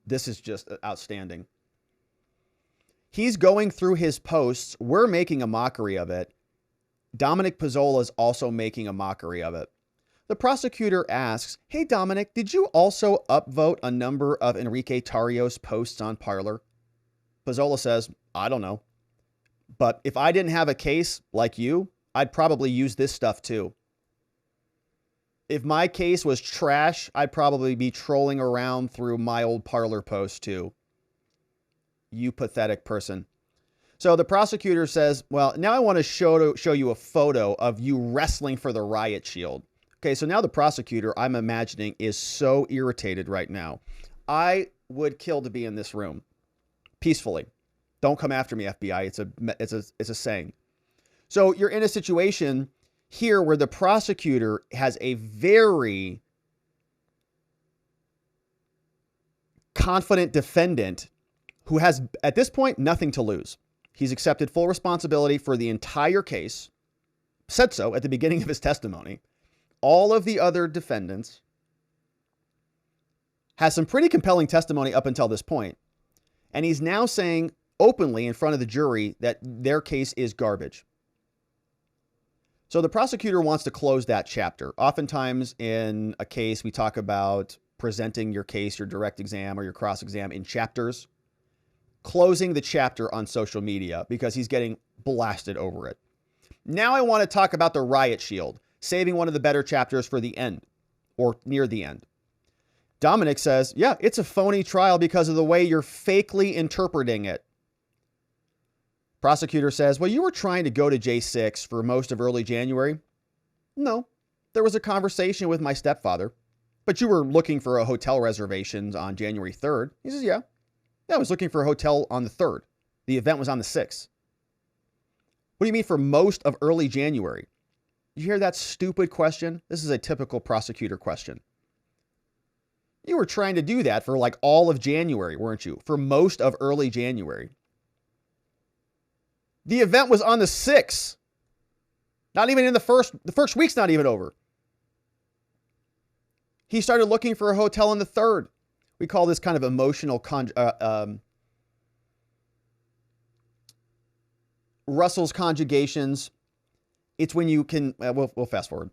This is just outstanding. He's going through his posts. We're making a mockery of it. Dominic Pezzola is also making a mockery of it. The prosecutor asks, hey, Dominic, did you also upvote a number of Enrique Tarrio's posts on Parler? Pezzola says, I don't know. But if I didn't have a case like you, I'd probably use this stuff too. If my case was trash, I'd probably be trolling around through my old Parler posts too. You pathetic person. So the prosecutor says, well, now I want to show you a photo of you wrestling for the riot shield. Okay, so now the prosecutor, I'm imagining, is so irritated right now. I would kill to be in this room peacefully. Don't come after me, FBI. It's a saying. So you're in a situation here where the prosecutor has a very confident defendant who has, at this point, nothing to lose. He's accepted full responsibility for the entire case, said so at the beginning of his testimony. All of the other defendants has some pretty compelling testimony up until this point. And he's now saying openly in front of the jury that their case is garbage. So the prosecutor wants to close that chapter. Oftentimes in a case, we talk about presenting your case, your direct exam or your cross exam in chapters, closing the chapter on social media because he's getting blasted over it. Now I want to talk about the riot shield, saving one of the better chapters for the end or near the end. Dominic says, yeah, it's a phony trial because of the way you're fakely interpreting it. Prosecutor says, well, you were trying to go to J6 for most of early January. No, there was a conversation with my stepfather, but you were looking for a hotel reservations on January 3rd. He says, yeah, I was looking for a hotel on the 3rd. The event was on the 6th. What do you mean for most of early January? You hear that stupid question? This is a typical prosecutor question. You were trying to do that for like all of January, weren't you? For most of early January. The event was on the 6th. Not even in the first week's not even over. He started looking for a hotel on the 3rd. We call this kind of emotional Russell's conjugations. It's when you can, we'll fast forward.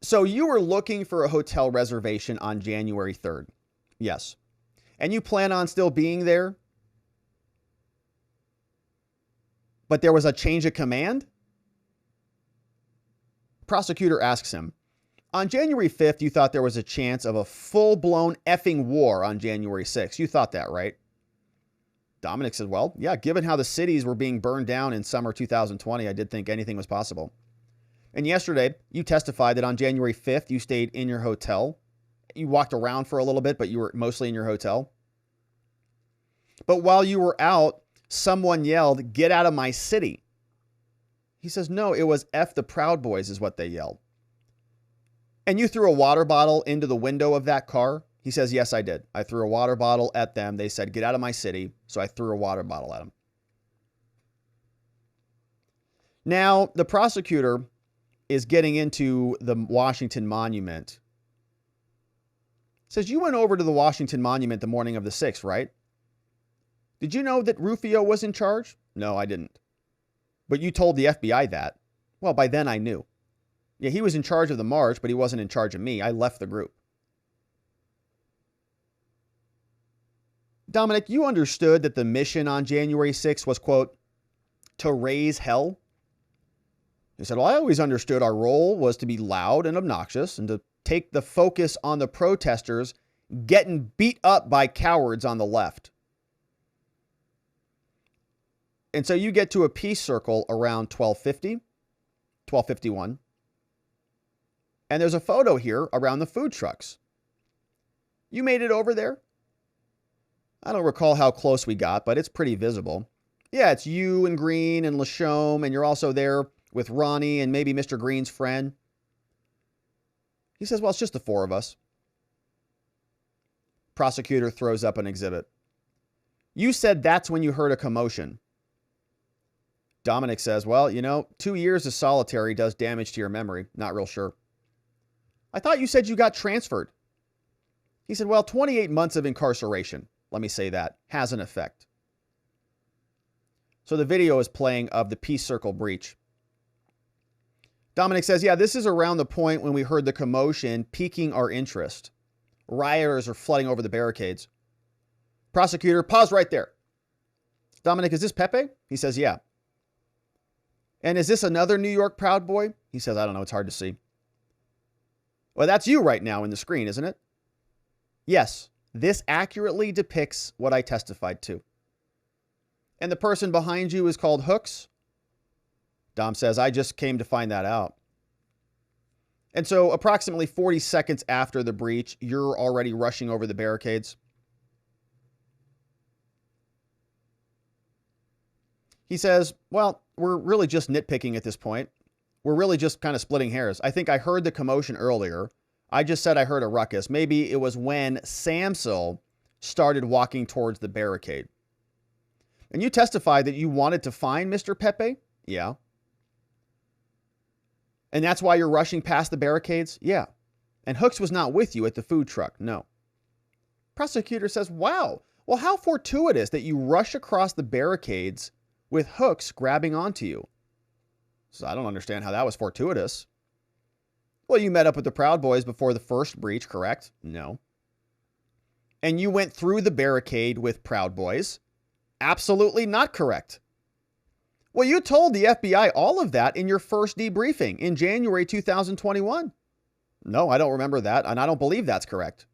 So you were looking for a hotel reservation on January 3rd. Yes. And you plan on still being there? But there was a change of command? Prosecutor asks him, on January 5th, you thought there was a chance of a full-blown effing war on January 6th. You thought that, right? Dominic said, well, yeah, given how the cities were being burned down in summer 2020, I did think anything was possible. And yesterday, you testified that on January 5th, you stayed in your hotel. You walked around for a little bit, but you were mostly in your hotel. But while you were out, someone yelled, get out of my city. He says, no, it was F the Proud Boys is what they yelled. And you threw a water bottle into the window of that car? He says, yes, I did. I threw a water bottle at them. They said, get out of my city. So I threw a water bottle at them. Now, the prosecutor is getting into the Washington Monument. Says, you went over to the Washington Monument the morning of the 6th, right? Did you know that Rufio was in charge? No, I didn't. But you told the FBI that. Well, by then I knew. Yeah, he was in charge of the march, but he wasn't in charge of me. I left the group. Dominic, you understood that the mission on January 6th was, quote, to raise hell? He said, well, I always understood our role was to be loud and obnoxious and to take the focus on the protesters getting beat up by cowards on the left. And so you get to a peace circle around 1250, 1251. And there's a photo here around the food trucks. You made it over there? I don't recall how close we got, but it's pretty visible. Yeah, it's you and Green and Lachaume, and you're also there with Ronnie and maybe Mr. Green's friend. He says, well, it's just the four of us. Prosecutor throws up an exhibit. You said that's when you heard a commotion. Dominic says, well, 2 years of solitary does damage to your memory. Not real sure. I thought you said you got transferred. He said, well, 28 months of incarceration, let me say that, has an effect. So the video is playing of the Peace Circle breach. Dominic says, yeah, this is around the point when we heard the commotion piquing our interest. Rioters are flooding over the barricades. Prosecutor, pause right there. Dominic, is this Pepe? He says, yeah. And is this another New York Proud Boy? He says, I don't know, it's hard to see. Well, that's you right now in the screen, isn't it? Yes, this accurately depicts what I testified to. And the person behind you is called Hooks? Dom says, I just came to find that out. And so approximately 40 seconds after the breach, you're already rushing over the barricades. He says, well, we're really just nitpicking at this point. We're really just kind of splitting hairs. I think I heard the commotion earlier. I just said I heard a ruckus. Maybe it was when Samsel started walking towards the barricade. And you testified that you wanted to find Mr. Pepe? Yeah. And that's why you're rushing past the barricades? Yeah. And Hooks was not with you at the food truck? No. Prosecutor says, wow, well, how fortuitous that you rush across the barricades with Hooks grabbing onto you. So I don't understand how that was fortuitous. Well, you met up with the Proud Boys before the first breach, correct? No. And you went through the barricade with Proud Boys? Absolutely not correct. Well, you told the FBI all of that in your first debriefing in January 2021. No, I don't remember that, and I don't believe that's correct.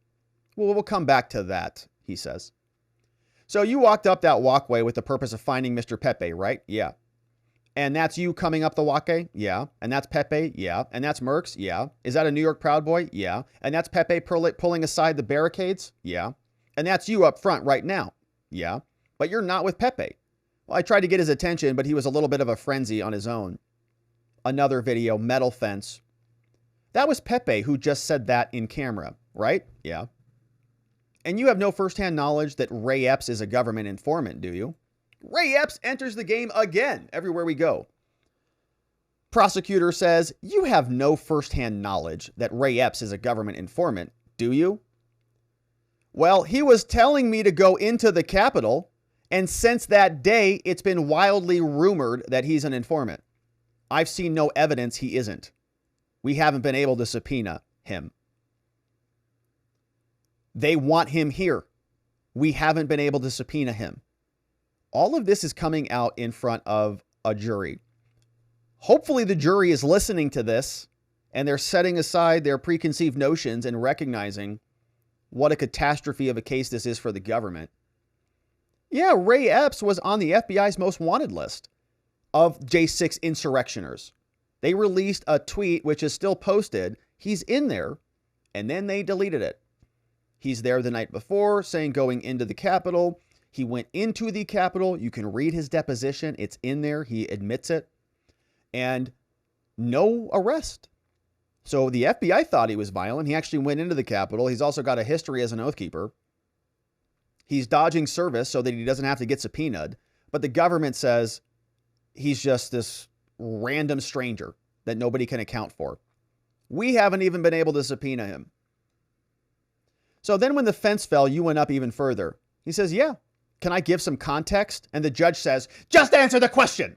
Well, we'll come back to that, he says. So you walked up that walkway with the purpose of finding Mr. Pepe, right? Yeah. And that's you coming up the walkway? Yeah. And that's Pepe? Yeah. And that's Merckx? Yeah. Is that a New York Proud Boy? Yeah. And that's Pepe pulling aside the barricades? Yeah. And that's you up front right now? Yeah. But you're not with Pepe. Well, I tried to get his attention, but he was a little bit of a frenzy on his own. Another video, metal fence. That was Pepe who just said that in camera, right? Yeah. And you have no firsthand knowledge that Ray Epps is a government informant, do you? Ray Epps enters the game again everywhere we go. Prosecutor says, you have no firsthand knowledge that Ray Epps is a government informant, do you? Well, he was telling me to go into the Capitol, and since that day, it's been wildly rumored that he's an informant. I've seen no evidence he isn't. We haven't been able to subpoena him. They want him here. We haven't been able to subpoena him. All of this is coming out in front of a jury. Hopefully the jury is listening to this and they're setting aside their preconceived notions and recognizing what a catastrophe of a case this is for the government. Yeah, Ray Epps was on the FBI's most wanted list of J6 insurrectioners. They released a tweet, which is still posted. He's in there, and then they deleted it. He's there the night before saying going into the Capitol. He went into the Capitol. You can read his deposition. It's in there. He admits it. And no arrest. So the FBI thought he was violent. He actually went into the Capitol. He's also got a history as an oath keeper. He's dodging service so that he doesn't have to get subpoenaed. But the government says he's just this random stranger that nobody can account for. We haven't even been able to subpoena him. So then when the fence fell, you went up even further. He says, yeah, can I give some context? And the judge says, just answer the question.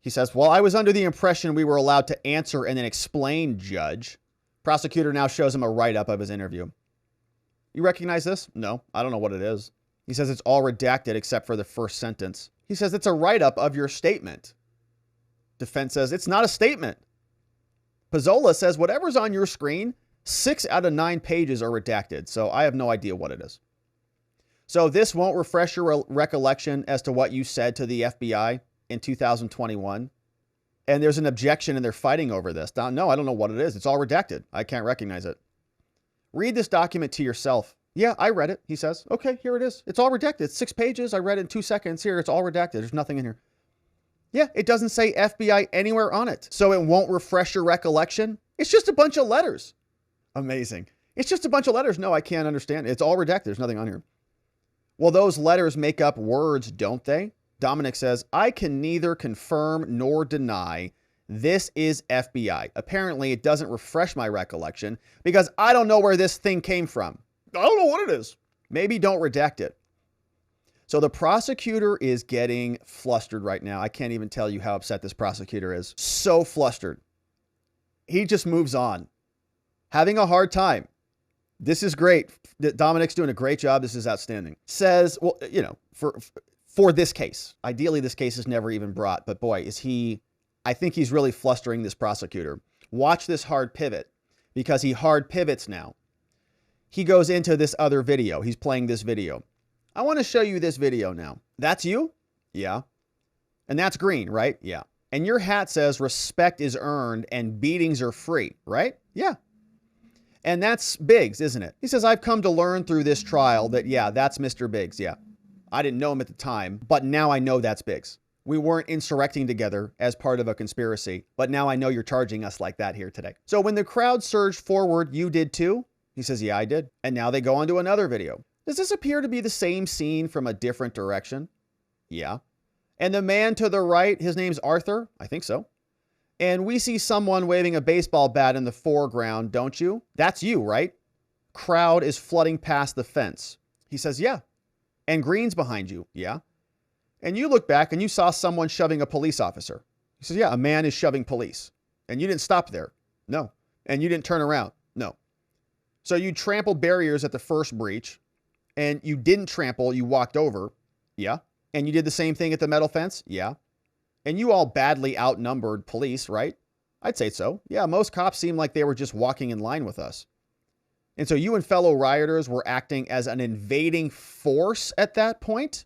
He says, well, I was under the impression we were allowed to answer and then explain, Judge. Prosecutor now shows him a write-up of his interview. You recognize this? No, I don't know what it is. He says it's all redacted except for the first sentence. He says it's a write-up of your statement. Defense says it's not a statement. Pezzola says whatever's on your screen, 6 out of 9 pages are redacted, so I have no idea what it is. So this won't refresh your recollection as to what you said to the FBI in 2021. And there's an objection and they're fighting over this. No, I don't know what it is. It's all redacted. I can't recognize it. Read this document to yourself. Yeah, I read it, he says. Okay, here it is. It's all redacted. It's 6 pages. I read it in 2 seconds. Here, it's all redacted. There's nothing in here. Yeah, it doesn't say FBI anywhere on it. So it won't refresh your recollection. It's just a bunch of letters. Amazing. It's just a bunch of letters. No, I can't understand. It's all redacted. There's nothing on here. Well, those letters make up words, don't they? Dominic says, I can neither confirm nor deny This is FBI. Apparently, it doesn't refresh my recollection because I don't know where this thing came from. I don't know what it is. Maybe don't redact it. So the prosecutor is getting flustered right now. I can't even tell you how upset this prosecutor is. So flustered. He just moves on. Having a hard time. This is great. Dominic's doing a great job. This is outstanding. Says, well, you know, for this case. Ideally, this case is never even brought. But boy, is he... I think he's really flustering this prosecutor. Watch this hard pivot, because he hard pivots now. He goes into this other video. He's playing this video. I want to show you this video now. That's you? Yeah. And that's green, right? Yeah. And your hat says respect is earned and beatings are free, right? Yeah. And that's Biggs, isn't it? He says, I've come to learn through this trial that, yeah, that's Mr. Biggs. Yeah. I didn't know him at the time, but now I know that's Biggs. We weren't insurrecting together as part of a conspiracy, but now I know you're charging us like that here today. So when the crowd surged forward, you did too? He says, yeah, I did. And now they go on to another video. Does this appear to be the same scene from a different direction? Yeah. And the man to the right, his name's Arthur? I think so. And we see someone waving a baseball bat in the foreground, don't you? That's you, right? Crowd is flooding past the fence. He says, yeah. And green's behind you. Yeah. And you look back and you saw someone shoving a police officer. He says, yeah, a man is shoving police. And you didn't stop there. No. And you didn't turn around. No. So you trampled barriers at the first breach. And you didn't trample, you walked over. Yeah. And you did the same thing at the metal fence. Yeah. And you all badly outnumbered police, right? I'd say so. Yeah, most cops seemed like they were just walking in line with us. And so you and fellow rioters were acting as an invading force at that point?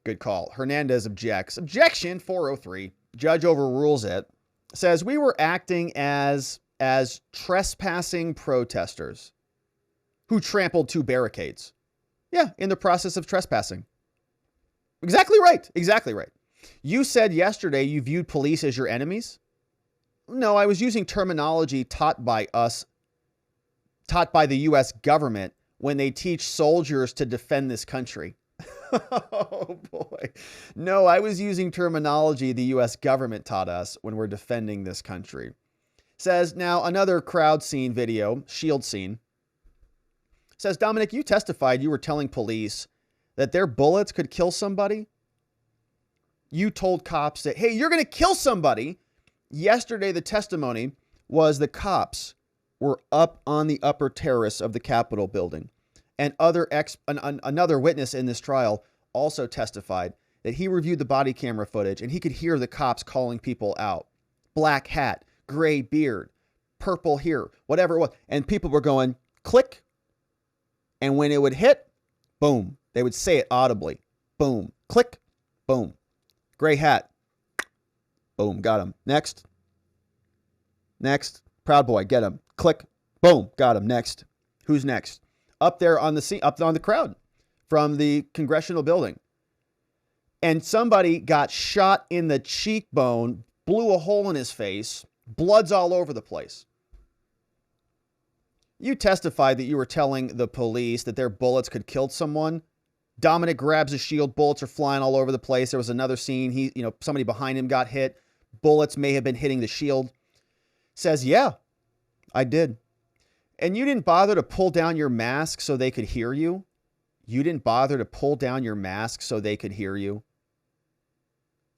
Good call. Hernandez objects. Objection 403. Judge overrules it. Says we were acting as trespassing protesters who trampled two barricades. Yeah, in the process of trespassing. Exactly right. Exactly right. You said yesterday you viewed police as your enemies. No, I was using terminology taught by the U.S. government when they teach soldiers to defend this country. Oh, boy. No, I was using terminology the U.S. government taught us when we're defending this country. Says, now another crowd scene video, shield scene. Says, Dominic, you testified you were telling police that their bullets could kill somebody. You told cops that, hey, you're going to kill somebody. Yesterday, the testimony was the cops were up on the upper terrace of the Capitol building. And another witness in this trial also testified that he reviewed the body camera footage and he could hear the cops calling people out. Black hat, gray beard, purple here, whatever it was. And people were going, click. And when it would hit, boom, they would say it audibly. Boom, click, boom. Gray hat, boom, got him. Next. Next. Proud Boy, get him. Click, boom, got him. Next. Who's next? Up there on the scene, up on the crowd from the congressional building. And somebody got shot in the cheekbone, blew a hole in his face, blood's all over the place. You testified that you were telling the police that their bullets could kill someone. Dominic grabs his shield, bullets are flying all over the place. There was another scene, somebody behind him got hit. Bullets may have been hitting the shield. Says, yeah, I did. And you didn't bother to pull down your mask so they could hear you? You didn't bother to pull down your mask so they could hear you?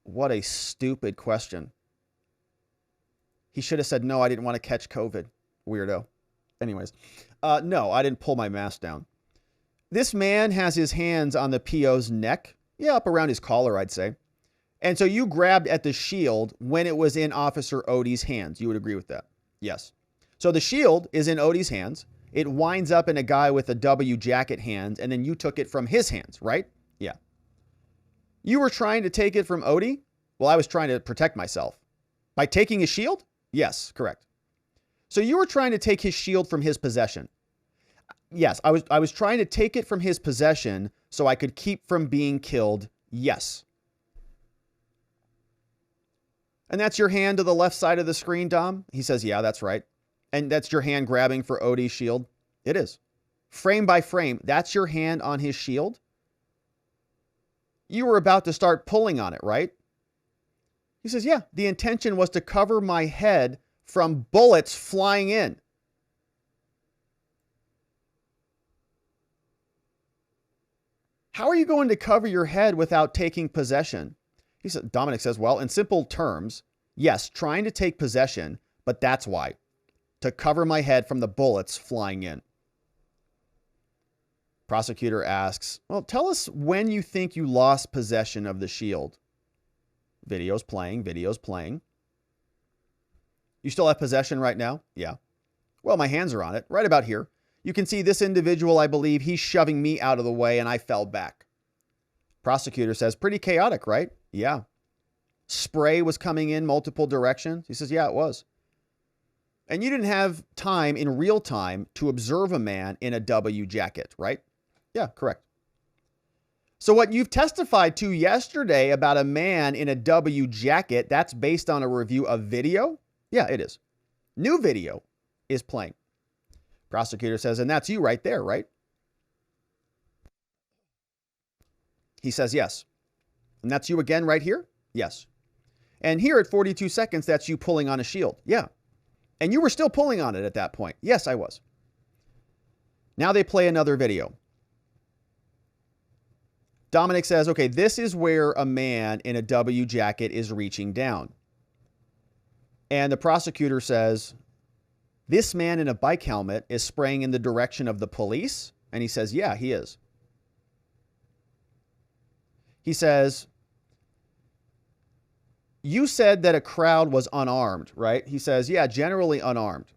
What a stupid question. He should have said, no, I didn't want to catch COVID. Weirdo. Anyways, no, I didn't pull my mask down. This man has his hands on the PO's neck. Yeah, up around his collar, I'd say. And so you grabbed at the shield when it was in Officer Odie's hands. You would agree with that? Yes. So the shield is in Odie's hands. It winds up in a guy with a W jacket hands, and then you took it from his hands, right? Yeah. You were trying to take it from Odie? Well, I was trying to protect myself. By taking his shield? Yes, correct. So you were trying to take his shield from his possession. Yes, I was trying to take it from his possession so I could keep from being killed. Yes. And that's your hand to the left side of the screen, Dom? He says, yeah, that's right. And that's your hand grabbing for Odie's shield? It is. Frame by frame, that's your hand on his shield? You were about to start pulling on it, right? He says, yeah, the intention was to cover my head from bullets flying in. How are you going to cover your head without taking possession? Dominic says, well, in simple terms, yes, trying to take possession, but that's why. To cover my head from the bullets flying in. Prosecutor asks, well, tell us when you think you lost possession of the shield. Video's playing, video's playing. You still have possession right now? Yeah. Well, my hands are on it, right about here. You can see this individual, I believe, he's shoving me out of the way and I fell back. Prosecutor says, pretty chaotic, right? Yeah. Spray was coming in multiple directions. He says, yeah, it was. And you didn't have time in real time to observe a man in a W jacket, right? Yeah, correct. So what you've testified to yesterday about a man in a W jacket, that's based on a review of video? Yeah, it is. New video is playing. Prosecutor says, and that's you right there, right? He says, yes. And that's you again right here? Yes. And here at 42 seconds, that's you pulling on a shield. Yeah. And you were still pulling on it at that point. Yes, I was. Now they play another video. Dominic says, okay, this is where a man in a W jacket is reaching down. And the prosecutor says, this man in a bike helmet is spraying in the direction of the police? And he says, yeah, he is. He says, you said that a crowd was unarmed, right? He says, yeah, generally unarmed.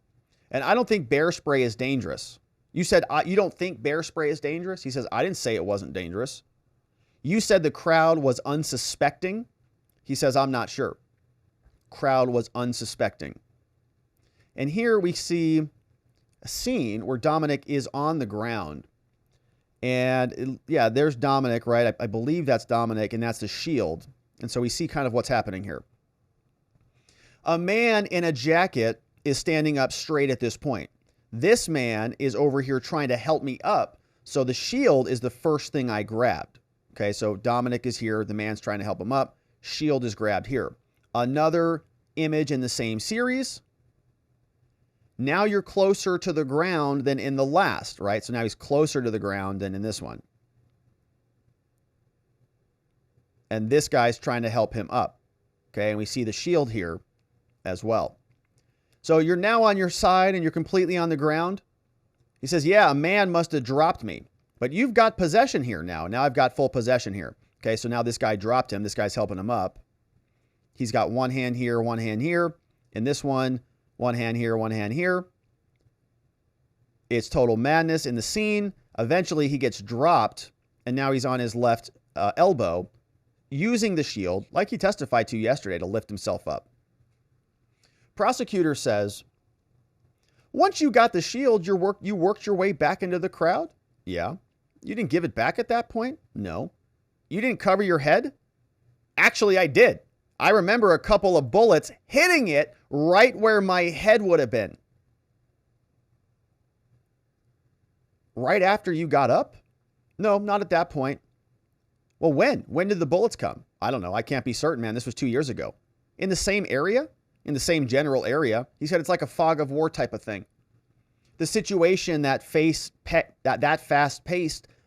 And I don't think bear spray is dangerous. You said, you don't think bear spray is dangerous? He says, I didn't say it wasn't dangerous. You said the crowd was unsuspecting. He says, I'm not sure. Crowd was unsuspecting. And here we see a scene where Dominic is on the ground. And yeah, there's Dominic, right? I believe that's Dominic, and that's the shield. And so we see kind of what's happening here. A man in a jacket is standing up straight at this point. This man is over here trying to help me up. So the shield is the first thing I grabbed. Okay, so Dominic is here. The man's trying to help him up. Shield is grabbed here. Another image in the same series. Now you're closer to the ground than in the last, right? So now he's closer to the ground than in this one. And this guy's trying to help him up. Okay, and we see the shield here as well. So you're now on your side and you're completely on the ground. He says, yeah, a man must have dropped me. But you've got possession here now. Now I've got full possession here. Okay, so now this guy dropped him. This guy's helping him up. He's got one hand here, one hand here. In this one hand here, one hand here. It's total madness in the scene. Eventually he gets dropped, and now he's on his left elbow, using the shield, like he testified to yesterday, to lift himself up. Prosecutor says, once you got the shield, you worked your way back into the crowd? Yeah. You didn't give it back at that point? No. You didn't cover your head? Actually, I did. I remember a couple of bullets hitting it right where my head would have been. Right after you got up? No, not at that point. Well, when? When did the bullets come? I don't know. I can't be certain, man. This was 2 years ago. In the same area? In the same general area? He said it's like a fog of war type of thing. The situation that fast-paced,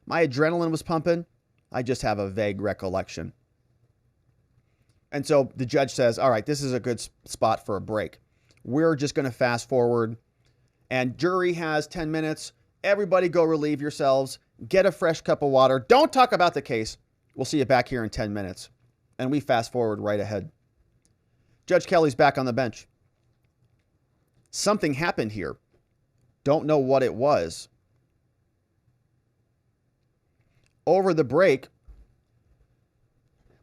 my adrenaline was pumping. I just have a vague recollection. And so the judge says, all right, this is a good spot for a break. We're just going to fast forward. And jury has 10 minutes. Everybody go relieve yourselves. Get a fresh cup of water. Don't talk about the case. We'll see you back here in 10 minutes. And we fast forward right ahead. Judge Kelly's back on the bench. Something happened here. Don't know what it was. Over the break,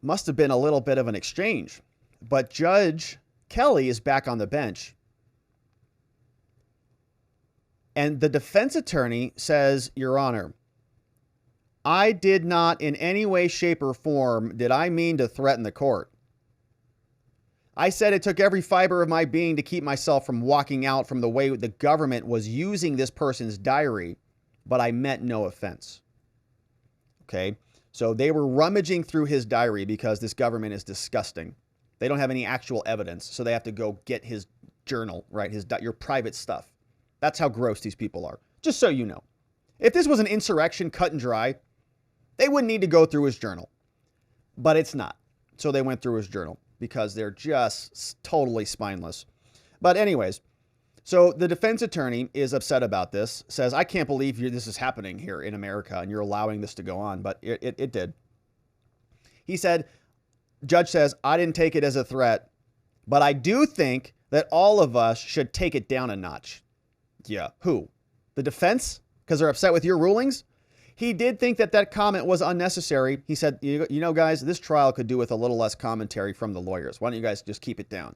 must have been a little bit of an exchange. But Judge Kelly is back on the bench. And the defense attorney says, Your Honor, I did not in any way, shape, or form did I mean to threaten the court. I said it took every fiber of my being to keep myself from walking out from the way the government was using this person's diary, but I meant no offense. Okay, so they were rummaging through his diary because this government is disgusting. They don't have any actual evidence, so they have to go get his journal, right? Your private stuff. That's how gross these people are. Just so you know. If this was an insurrection cut and dry, they wouldn't need to go through his journal. But it's not. So they went through his journal because they're just totally spineless. But anyways, so the defense attorney is upset about this, says, I can't believe this is happening here in America and you're allowing this to go on. But it did. He said, judge says, I didn't take it as a threat, but I do think that all of us should take it down a notch. Yeah. Who? The defense? Because they're upset with your rulings? He did think that comment was unnecessary. He said, you know, guys, this trial could do with a little less commentary from the lawyers. Why don't you guys just keep it down?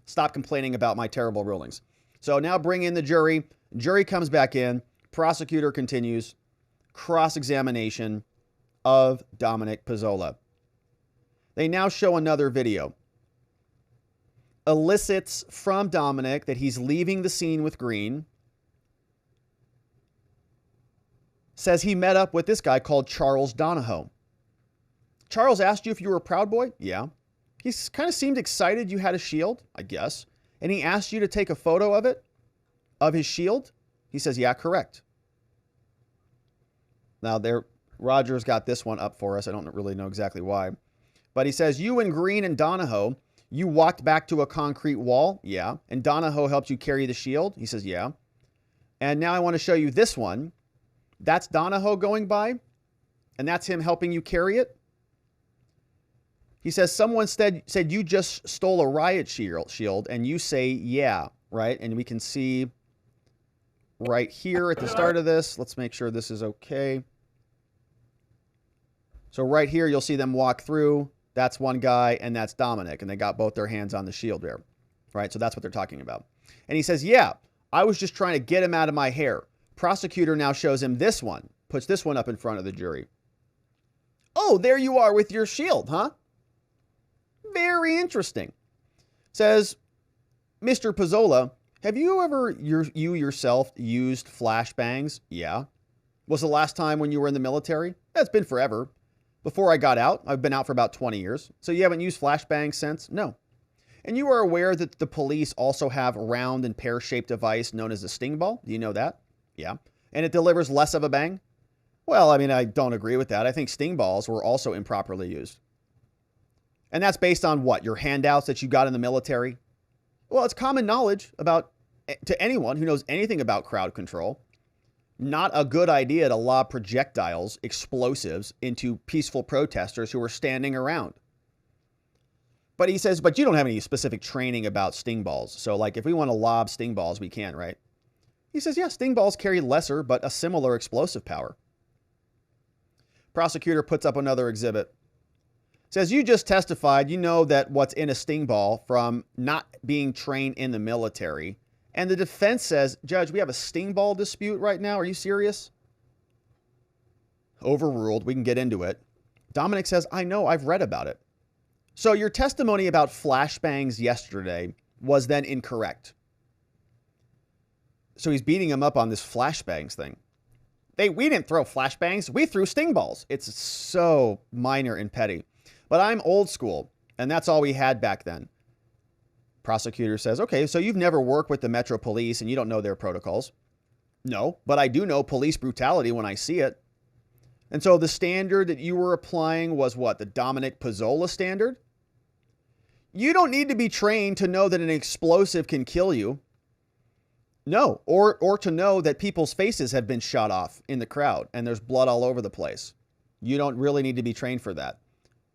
Stop complaining about my terrible rulings. So now bring in the jury. Jury comes back in. Prosecutor continues. Cross-examination of Dominic Pezzola. They now show another video. Elicits from Dominic that he's leaving the scene with Green. Says he met up with this guy called Charles Donahoe. Charles asked you if you were a Proud Boy? Yeah. He kind of seemed excited you had a shield, I guess. And he asked you to take a photo of it, of his shield? He says, yeah, correct. Now, Roger's got this one up for us. I don't really know exactly why. But he says, you and Green and Donahoe, you walked back to a concrete wall? Yeah. And Donahoe helped you carry the shield? He says, yeah. And now I want to show you this one. That's Donahoe going by, and that's him helping you carry it. He says, someone said you just stole a riot shield, and you say, yeah, right? And we can see right here at the start of this. Let's make sure this is okay. So right here, you'll see them walk through. That's one guy, and that's Dominic, and they got both their hands on the shield there, right? So that's what they're talking about. And he says, yeah, I was just trying to get him out of my hair. Prosecutor now shows him this one, puts this one up in front of the jury. Oh, there you are with your shield, huh? Very interesting. Says, Mr. Pezzola, have you ever yourself used flashbangs? Yeah. Was the last time when you were in the military? That's been forever. Before I got out, I've been out for about 20 years. So you haven't used flashbangs since? No. And you are aware that the police also have a round and pear-shaped device known as a sting ball? Do you know that? Yeah. And it delivers less of a bang? Well, I mean, I don't agree with that. I think sting balls were also improperly used. And that's based on what? Your handouts that you got in the military? Well, it's common knowledge to anyone who knows anything about crowd control. Not a good idea to lob projectiles, explosives, into peaceful protesters who are standing around. But he says, but you don't have any specific training about sting balls. So, like, if we want to lob sting balls, we can, right? He says, yeah, sting balls carry lesser, but a similar explosive power. Prosecutor puts up another exhibit. Says, you just testified, you know that what's in a sting ball from not being trained in the military. And the defense says, Judge, we have a sting ball dispute right now. Are you serious? Overruled. We can get into it. Dominic says, I know, I've read about it. So your testimony about flashbangs yesterday was then incorrect. So he's beating him up on this flashbangs thing. We didn't throw flashbangs. We threw sting balls. It's so minor and petty. But I'm old school, and that's all we had back then. Prosecutor says, okay, so you've never worked with the Metro Police and you don't know their protocols. No, but I do know police brutality when I see it. And so the standard that you were applying was what? The Dominic Pezzola standard? You don't need to be trained to know that an explosive can kill you. No, or to know that people's faces have been shot off in the crowd and there's blood all over the place. You don't really need to be trained for that.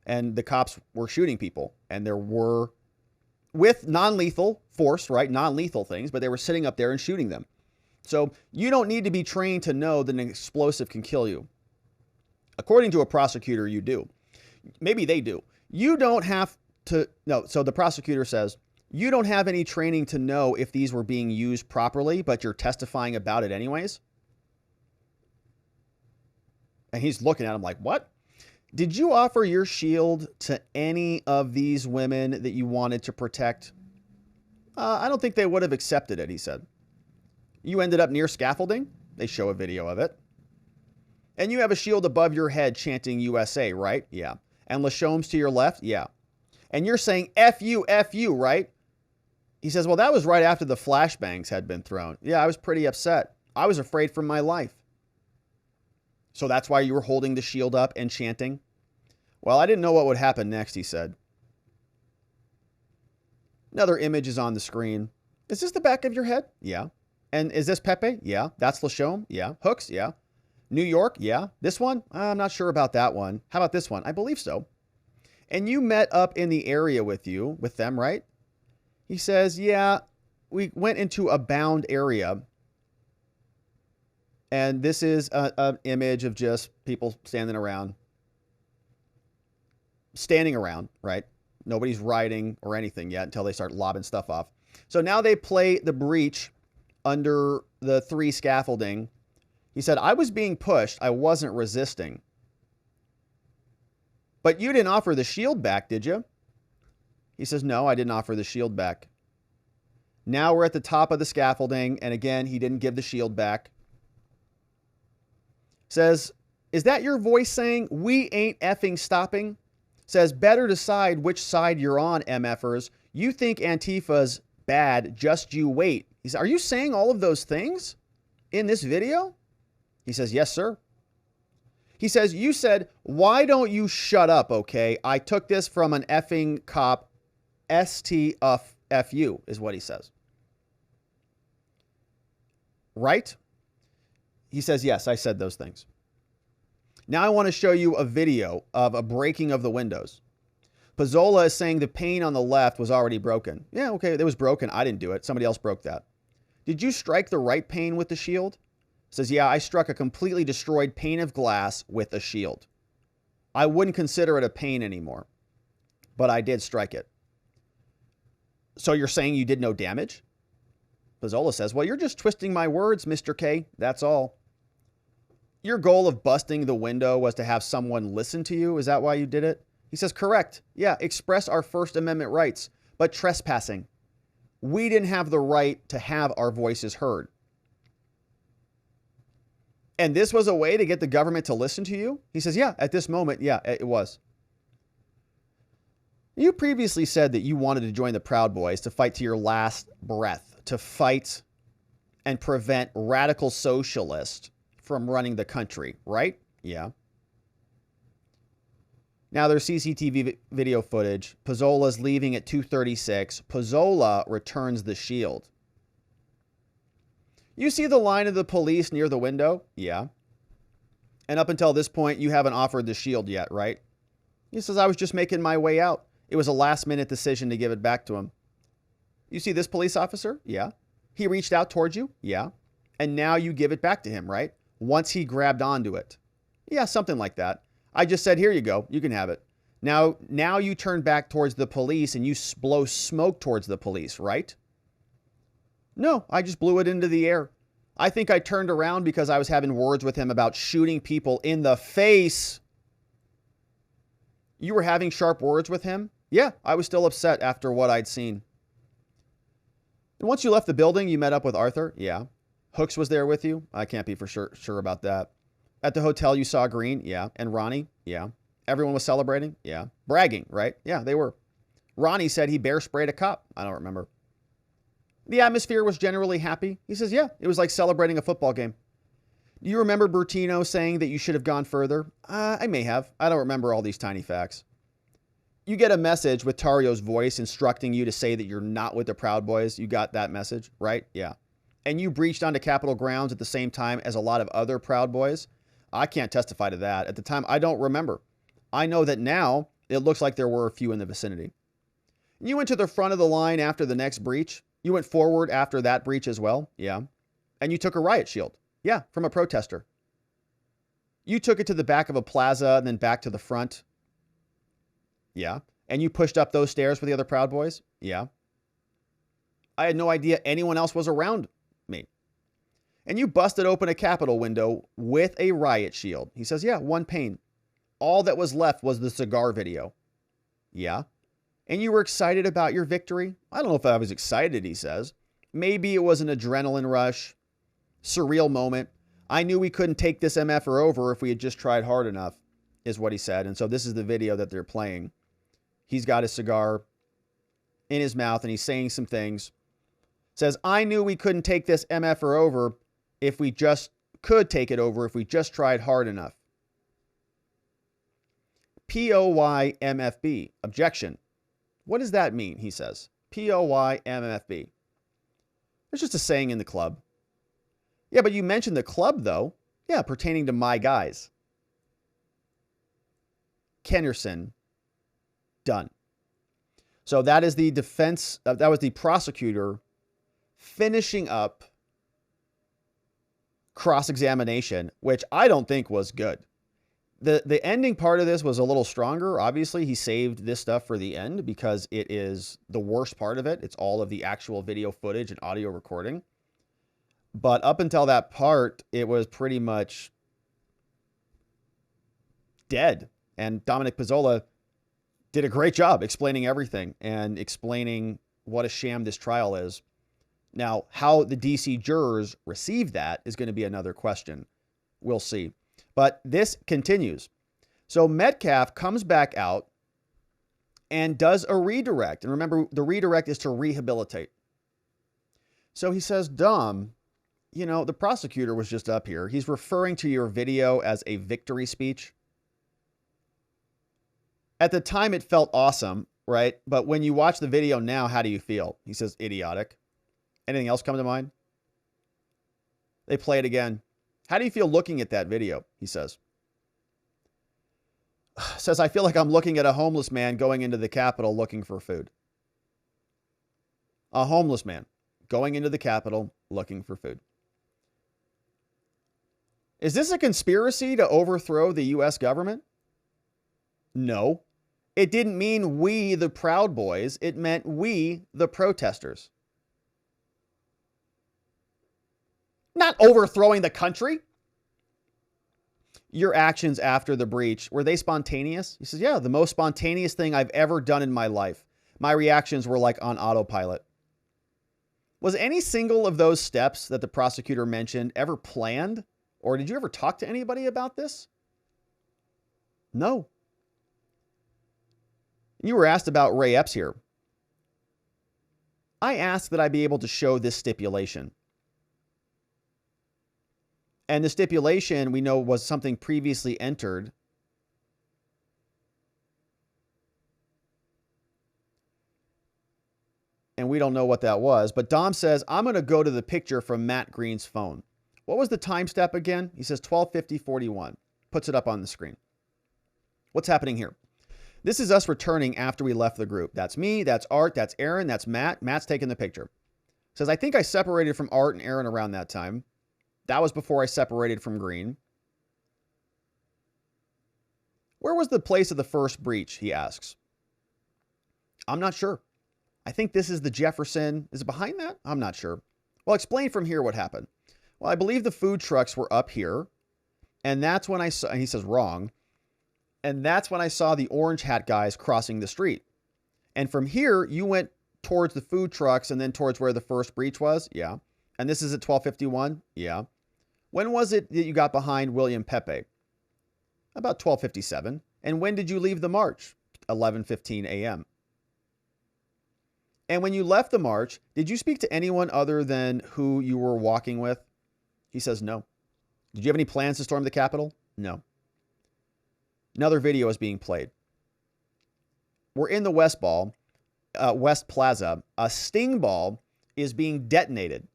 And the cops were shooting people, and there were, with non-lethal force, right? Non-lethal things, but they were sitting up there and shooting them. So you don't need to be trained to know that an explosive can kill you. According to a prosecutor, you do. Maybe they do. You don't have to, no, so the prosecutor says, you don't have any training to know if these were being used properly, but you're testifying about it anyways? And he's looking at him like, what? Did you offer your shield to any of these women that you wanted to protect? I don't think they would have accepted it, he said. You ended up near scaffolding? They show a video of it. And you have a shield above your head chanting USA, right? Yeah. And Lachaume's to your left? Yeah. And you're saying, F you, right? He says, well, that was right after the flashbangs had been thrown. Yeah, I was pretty upset. I was afraid for my life. So that's why you were holding the shield up and chanting? Well, I didn't know what would happen next, he said. Another image is on the screen. Is this the back of your head? Yeah. And is this Pepe? Yeah. That's Lachaume? Yeah. Hooks? Yeah. New York? Yeah. This one? I'm not sure about that one. How about this one? I believe so. And you met up in the area with them, right? He says, yeah, we went into a bound area. And this is an image of just people standing around, right? Nobody's riding or anything yet until they start lobbing stuff off. So now they play the breach under the 3 scaffolding. He said, I was being pushed. I wasn't resisting. But you didn't offer the shield back, did you? He says, no, I didn't offer the shield back. Now we're at the top of the scaffolding. And again, he didn't give the shield back. Says, is that your voice saying, we ain't effing stopping? Says, better decide which side you're on, MFers. You think Antifa's bad, just you wait. He said, are you saying all of those things in this video? He says, yes, sir. He says, you said, why don't you shut up, okay? I took this from an effing cop, STFU, is what he says. Right? He says, yes, I said those things. Now I want to show you a video of a breaking of the windows. Pezzola is saying the pane on the left was already broken. Yeah, okay, it was broken. I didn't do it. Somebody else broke that. Did you strike the right pane with the shield? Says, yeah, I struck a completely destroyed pane of glass with a shield. I wouldn't consider it a pane anymore, but I did strike it. So you're saying you did no damage? Pezzola says, well, you're just twisting my words, Mr. K. That's all. Your goal of busting the window was to have someone listen to you? Is that why you did it? He says, correct. Yeah, express our First Amendment rights, but trespassing. We didn't have the right to have our voices heard. And this was a way to get the government to listen to you? He says, yeah, at this moment, yeah, it was. You previously said that you wanted to join the Proud Boys to fight to your last breath, to fight and prevent radical socialists from running the country, right? Yeah. Now there's CCTV video footage. Pezzola's leaving at 2:36. Pezzola returns the shield. You see the line of the police near the window? Yeah. And up until this point, you haven't offered the shield yet, right? He says, I was just making my way out. It was a last-minute decision to give it back to him. You see this police officer? Yeah. He reached out towards you? Yeah. And now you give it back to him, right? Once he grabbed onto it. Yeah, something like that. I just said, here you go. You can have it. Now you turn back towards the police and you blow smoke towards the police, right? No, I just blew it into the air. I think I turned around because I was having words with him about shooting people in the face. You were having sharp words with him? Yeah, I was still upset after what I'd seen. And once you left the building, you met up with Arthur? Yeah. Hooks was there with you? I can't be for sure about that. At the hotel, you saw Green? Yeah. And Ronnie? Yeah. Everyone was celebrating? Yeah. Bragging, right? Yeah, they were. Ronnie said he bear sprayed a cop. I don't remember. The atmosphere was generally happy. He says, yeah, it was like celebrating a football game. Do you remember Bertino saying that you should have gone further? I may have. I don't remember all these tiny facts. You get a message with Tario's voice instructing you to say that you're not with the Proud Boys. You got that message, right? Yeah. And you breached onto Capitol grounds at the same time as a lot of other Proud Boys. I can't testify to that. At the time, I don't remember. I know that now it looks like there were a few in the vicinity. You went to the front of the line after the next breach. You went forward after that breach as well. Yeah. And you took a riot shield. Yeah, from a protester. You took it to the back of a plaza and then back to the front. Yeah. And you pushed up those stairs with the other Proud Boys? Yeah. I had no idea anyone else was around me. And you busted open a Capitol window with a riot shield. He says, yeah, one pane. All that was left was the cigar video. Yeah. And you were excited about your victory? I don't know if I was excited, he says. Maybe it was an adrenaline rush. Surreal moment. I knew we couldn't take this MFer over if we had just tried hard enough, is what he said. And so this is the video that they're playing He's got his cigar in his mouth and he's saying some things. Says, I knew we couldn't take this MFR over if we just could take it over if we just tried hard enough. POYMFB. Objection. What does that mean? He says. POYMFB. It's just a saying in the club. Yeah, but you mentioned the club, though. Yeah, pertaining to my guys. Kennerson. Done. So that is the defense. That was the prosecutor finishing up cross-examination, which I don't think was good. The ending part of this was a little stronger. Obviously, he saved this stuff for the end because it is the worst part of it. It's all of the actual video footage and audio recording. But up until that part, it was pretty much dead. And Dominic Pezzola did a great job explaining everything and explaining what a sham this trial is. Now, how the DC jurors receive that is going to be another question. We'll see. But this continues. So Metcalf comes back out and does a redirect. And remember, the redirect is to rehabilitate. So he says, Dom, you know, the prosecutor was just up here. He's referring to your video as a victory speech. At the time, it felt awesome, right? But when you watch the video now, how do you feel? He says, idiotic. Anything else come to mind? They play it again. How do you feel looking at that video? He says. Says, I feel like I'm looking at a homeless man going into the Capitol looking for food. A homeless man going into the Capitol looking for food. Is this a conspiracy to overthrow the U.S. government? No. It didn't mean we, the Proud Boys. It meant we, the protesters. Not overthrowing the country. Your actions after the breach, were they spontaneous? He says, yeah, the most spontaneous thing I've ever done in my life. My reactions were like on autopilot. Was any single of those steps that the prosecutor mentioned ever planned? Or did you ever talk to anybody about this? No. You were asked about Ray Epps here. I asked that I be able to show this stipulation. And the stipulation, we know, was something previously entered. And we don't know what that was. But Dom says, I'm going to go to the picture from Matt Green's phone. What was the time step again? He says 12:50:41. Puts it up on the screen. What's happening here? This is us returning after we left the group. That's me, that's Art, that's Aaron, that's Matt. Matt's taking the picture. Says, I think I separated from Art and Aaron around that time. That was before I separated from Green. Where was the place of the first breach, he asks. I'm not sure. I think this is the Jefferson. Is it behind that? I'm not sure. Well, explain from here what happened. Well, I believe the food trucks were up here. And that's when I saw, and he says wrong. And that's when I saw the orange hat guys crossing the street. And from here, you went towards the food trucks and then towards where the first breach was? Yeah. And this is at 12:51? Yeah. When was it that you got behind William Pepe? About 12:57. And when did you leave the march? 11:15 a.m. And when you left the march, did you speak to anyone other than who you were walking with? He says no. Did you have any plans to storm the Capitol? No. Another video is being played. We're in the West Plaza. A sting ball is being detonated.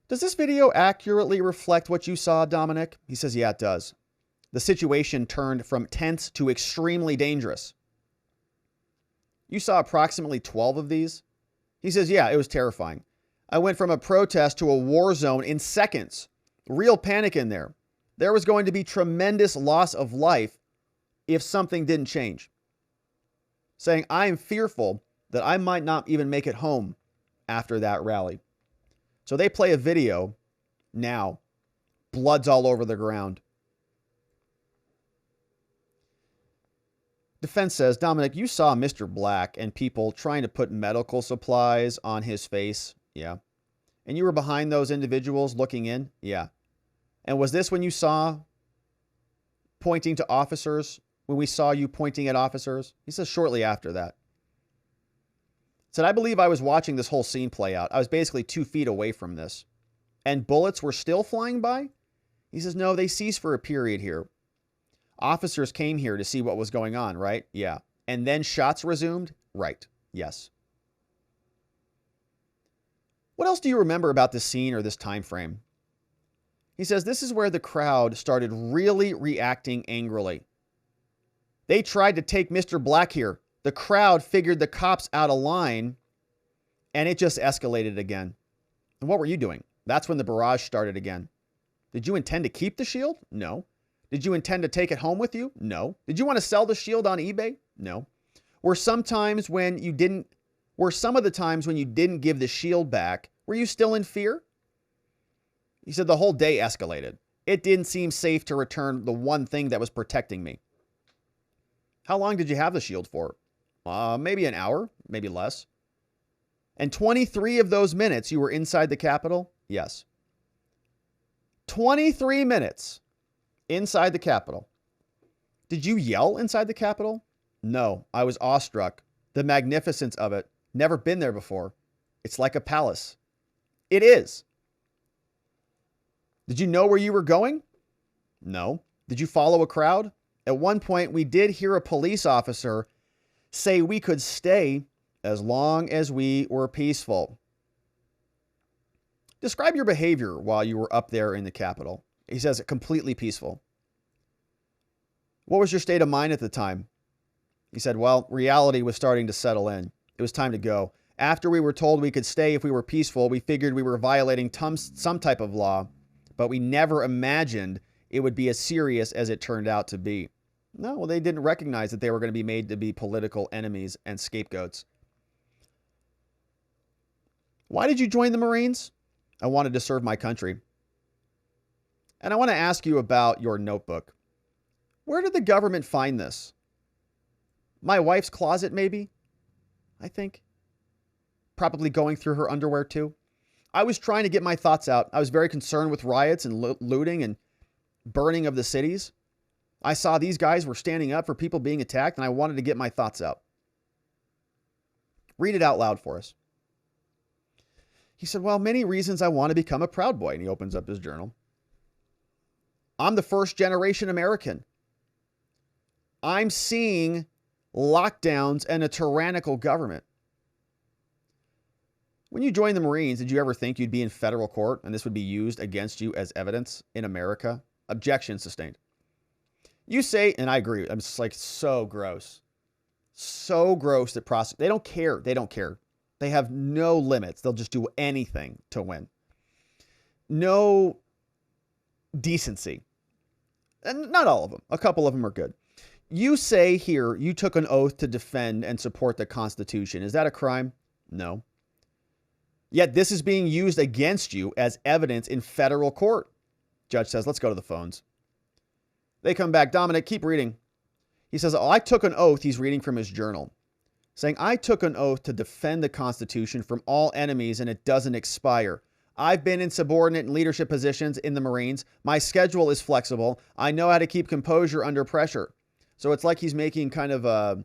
Does this video accurately reflect what you saw, Dominic? He says, yeah, it does. The situation turned from tense to extremely dangerous. You saw approximately 12 of these? He says, yeah, it was terrifying. I went from a protest to a war zone in seconds. Real panic in there. There was going to be tremendous loss of life if something didn't change. Saying, I am fearful that I might not even make it home after that rally. So they play a video now. Blood's all over the ground. Defense says, Dominic, you saw Mr. Black and people trying to put medical supplies on his face. Yeah. And you were behind those individuals looking in? Yeah. And was this when you saw pointing to officers when we saw you pointing at officers? He says, shortly after that. Said, I believe I was watching this whole scene play out. I was basically 2 feet away from this. And bullets were still flying by? He says, no, they ceased for a period here. Officers came here to see what was going on, right? Yeah. And then shots resumed? Right. Yes. What else do you remember about this scene or this time frame? He says, this is where the crowd started really reacting angrily. They tried to take Mr. Black here. The crowd figured the cops out of line, and it just escalated again. And what were you doing? That's when the barrage started again. Did you intend to keep the shield? No. Did you intend to take it home with you? No. Did you want to sell the shield on eBay? No. Were some of the times when you didn't give the shield back, were you still in fear? He said the whole day escalated. It didn't seem safe to return the one thing that was protecting me. How long did you have the shield for? Maybe an hour, maybe less. And 23 of those minutes you were inside the Capitol? Yes. 23 minutes inside the Capitol. Did you yell inside the Capitol? No, I was awestruck. The magnificence of it. Never been there before. It's like a palace. It is. Did you know where you were going? No. Did you follow a crowd? At one point, we did hear a police officer say we could stay as long as we were peaceful. Describe your behavior while you were up there in the Capitol. He says completely peaceful. What was your state of mind at the time? He said, well, reality was starting to settle in. It was time to go. After we were told we could stay if we were peaceful, we figured we were violating some type of law, but we never imagined it would be as serious as it turned out to be. No, well, they didn't recognize that they were going to be made to be political enemies and scapegoats. Why did you join the Marines? I wanted to serve my country. And I want to ask you about your notebook. Where did the government find this? My wife's closet, maybe? I think. Probably going through her underwear, too. I was trying to get my thoughts out. I was very concerned with riots and looting and burning of the cities. I saw these guys were standing up for people being attacked, and I wanted to get my thoughts out. Read it out loud for us. He said, well, many reasons I want to become a Proud Boy. And he opens up his journal. I'm the first generation American. I'm seeing lockdowns and a tyrannical government. When you joined the Marines, did you ever think you'd be in federal court and this would be used against you as evidence in America? Objection sustained. You say, and I agree, I'm just like so gross. So gross that they don't care. They don't care. They have no limits. They'll just do anything to win. No decency. And not all of them. A couple of them are good. You say here you took an oath to defend and support the Constitution. Is that a crime? No. Yet this is being used against you as evidence in federal court. Judge says, let's go to the phones. They come back. Dominic, keep reading. He says, I took an oath. He's reading from his journal, saying, I took an oath to defend the Constitution from all enemies and it doesn't expire. I've been in subordinate and leadership positions in the Marines. My schedule is flexible. I know how to keep composure under pressure. So it's like he's making kind of a,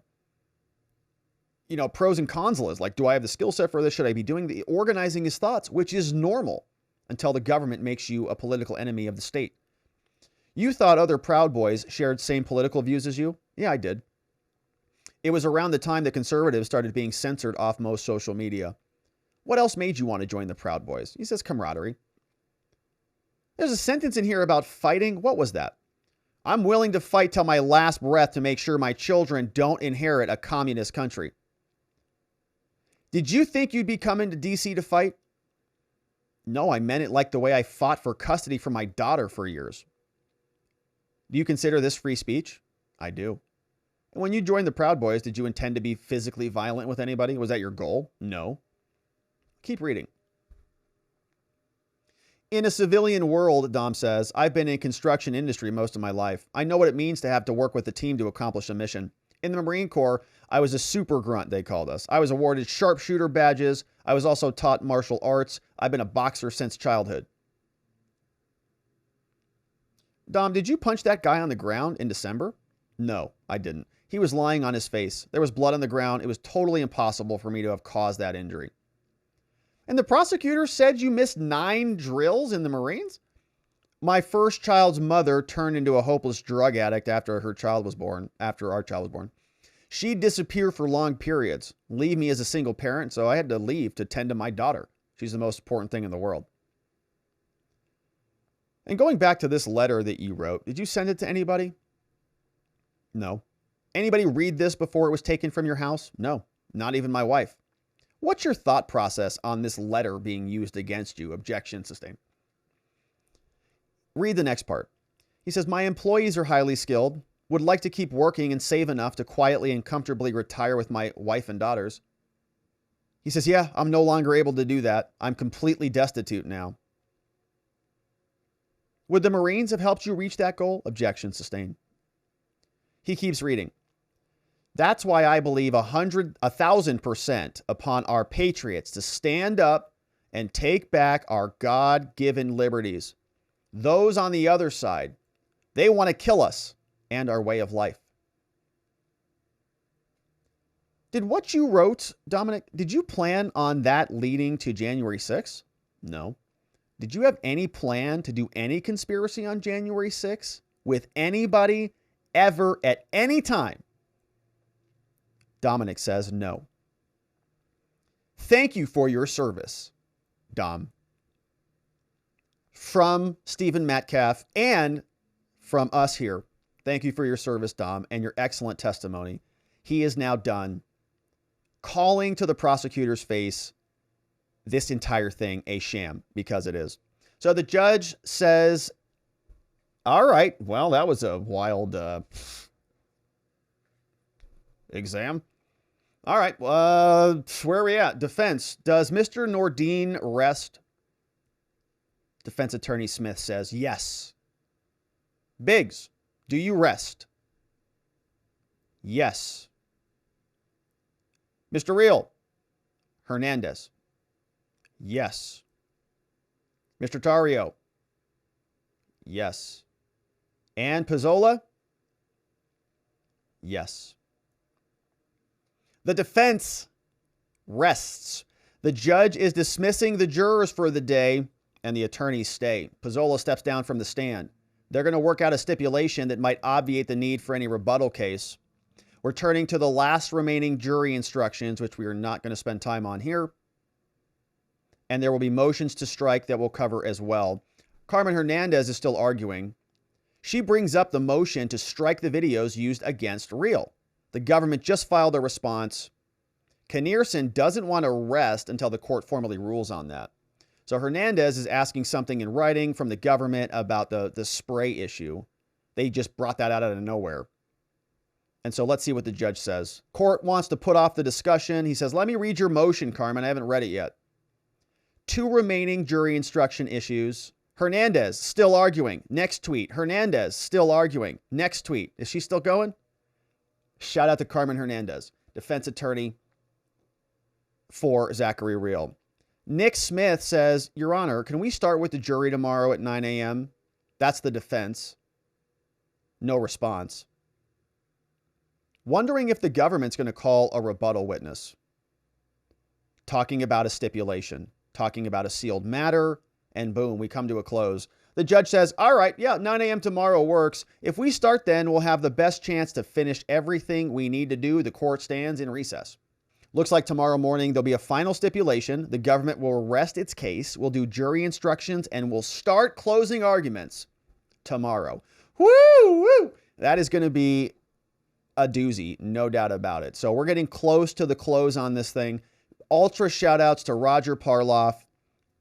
pros and cons list. Like, do I have the skill set for this? Should I be doing the organizing his thoughts, which is normal until the government makes you a political enemy of the state. You thought other Proud Boys shared same political views as you? Yeah, I did. It was around the time that conservatives started being censored off most social media. What else made you want to join the Proud Boys? He says camaraderie. There's a sentence in here about fighting. What was that? I'm willing to fight till my last breath to make sure my children don't inherit a communist country. Did you think you'd be coming to D.C. to fight? No, I meant it like the way I fought for custody for my daughter for years. Do you consider this free speech? I do. And when you joined the Proud Boys, did you intend to be physically violent with anybody? Was that your goal? No. Keep reading. In a civilian world, Dom says, I've been in construction industry most of my life. I know what it means to have to work with a team to accomplish a mission. In the Marine Corps, I was a super grunt, they called us. I was awarded sharpshooter badges. I was also taught martial arts. I've been a boxer since childhood. Dom, did you punch that guy on the ground in December? No, I didn't. He was lying on his face. There was blood on the ground. It was totally impossible for me to have caused that injury. And the prosecutor said you missed 9 drills in the Marines? My first child's mother turned into a hopeless drug addict after our child was born. She'd disappear for long periods, leave me as a single parent, so I had to leave to tend to my daughter. She's the most important thing in the world. And going back to this letter that you wrote, did you send it to anybody? No. Anybody read this before it was taken from your house? No, not even my wife. What's your thought process on this letter being used against you? Objection sustained. Read the next part. He says, my employees are highly skilled, would like to keep working and save enough to quietly and comfortably retire with my wife and daughters. He says, yeah, I'm no longer able to do that. I'm completely destitute now. Would the Marines have helped you reach that goal? Objection sustained. He keeps reading. That's why I believe 1,000% upon our patriots to stand up and take back our God-given liberties. Those on the other side, they want to kill us and our way of life. Did what you wrote, Dominic, did you plan on that leading to January 6th? No. Did you have any plan to do any conspiracy on January 6th with anybody ever at any time? Dominic says no. Thank you for your service, Dom. From Stephen Metcalf and from us here, thank you for your service, Dom, and your excellent testimony. He is now done calling to the prosecutor's face this entire thing a sham, because it is. So the judge says, all right, well, that was a wild exam. All right, where are we at? Defense, does Mr. Nordine rest? Defense attorney Smith says, yes. Biggs, do you rest? Yes. Mr. Real, Hernandez, yes. Mr. Tario, yes. And Pezzola, yes. The defense rests. The judge is dismissing the jurors for the day, and the attorneys stay. Pezzola steps down from the stand. They're going to work out a stipulation that might obviate the need for any rebuttal case. We're turning to the last remaining jury instructions, which we are not going to spend time on here. And there will be motions to strike that we'll cover as well. Carmen Hernandez is still arguing. She brings up the motion to strike the videos used against Real. The government just filed a response. Knierson doesn't want to rest until the court formally rules on that. So Hernandez is asking something in writing from the government about the spray issue. They just brought that out of nowhere. And so let's see what the judge says. Court wants to put off the discussion. He says, let me read your motion, Carmen. I haven't read it yet. 2 remaining jury instruction issues. Hernandez, still arguing. Next tweet. Hernandez, still arguing. Next tweet. Is she still going? Shout out to Carmen Hernandez, defense attorney for Zachary Real. Nick Smith says, Your Honor, can we start with the jury tomorrow at 9 a.m.? That's the defense. No response. Wondering if the government's going to call a rebuttal witness. Talking about a stipulation. Talking about a sealed matter. And boom, we come to a close. The judge says, all right, yeah, 9 a.m. tomorrow works. If we start then, we'll have the best chance to finish everything we need to do. The court stands in recess. Looks like tomorrow morning there'll be a final stipulation. The government will rest its case. We'll do jury instructions and we'll start closing arguments tomorrow. Woo, woo. That is going to be a doozy, no doubt about it. So we're getting close to the close on this thing. Ultra shout outs to Roger Parloff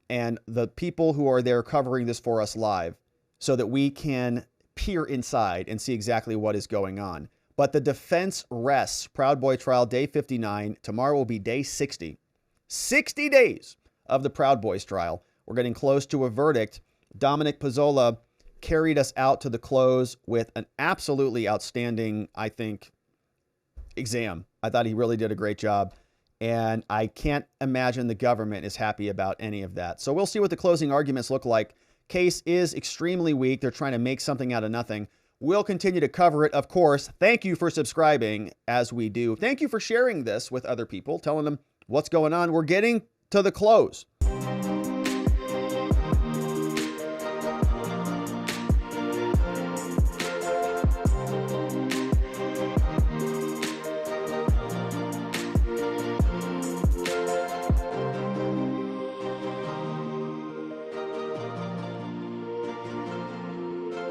and the people who are there covering this for us live so that we can peer inside and see exactly what is going on. But the defense rests. Proud Boy trial, day 59. Tomorrow will be day 60. 60 days of the Proud Boys trial. We're getting close to a verdict. Dominic Pezzola carried us out to the close with an absolutely outstanding, I think, exam. I thought he really did a great job. And I can't imagine the government is happy about any of that. So we'll see what the closing arguments look like. Case is extremely weak. They're trying to make something out of nothing. We'll continue to cover it, of course. Thank you for subscribing as we do. Thank you for sharing this with other people, telling them what's going on. We're getting to the close.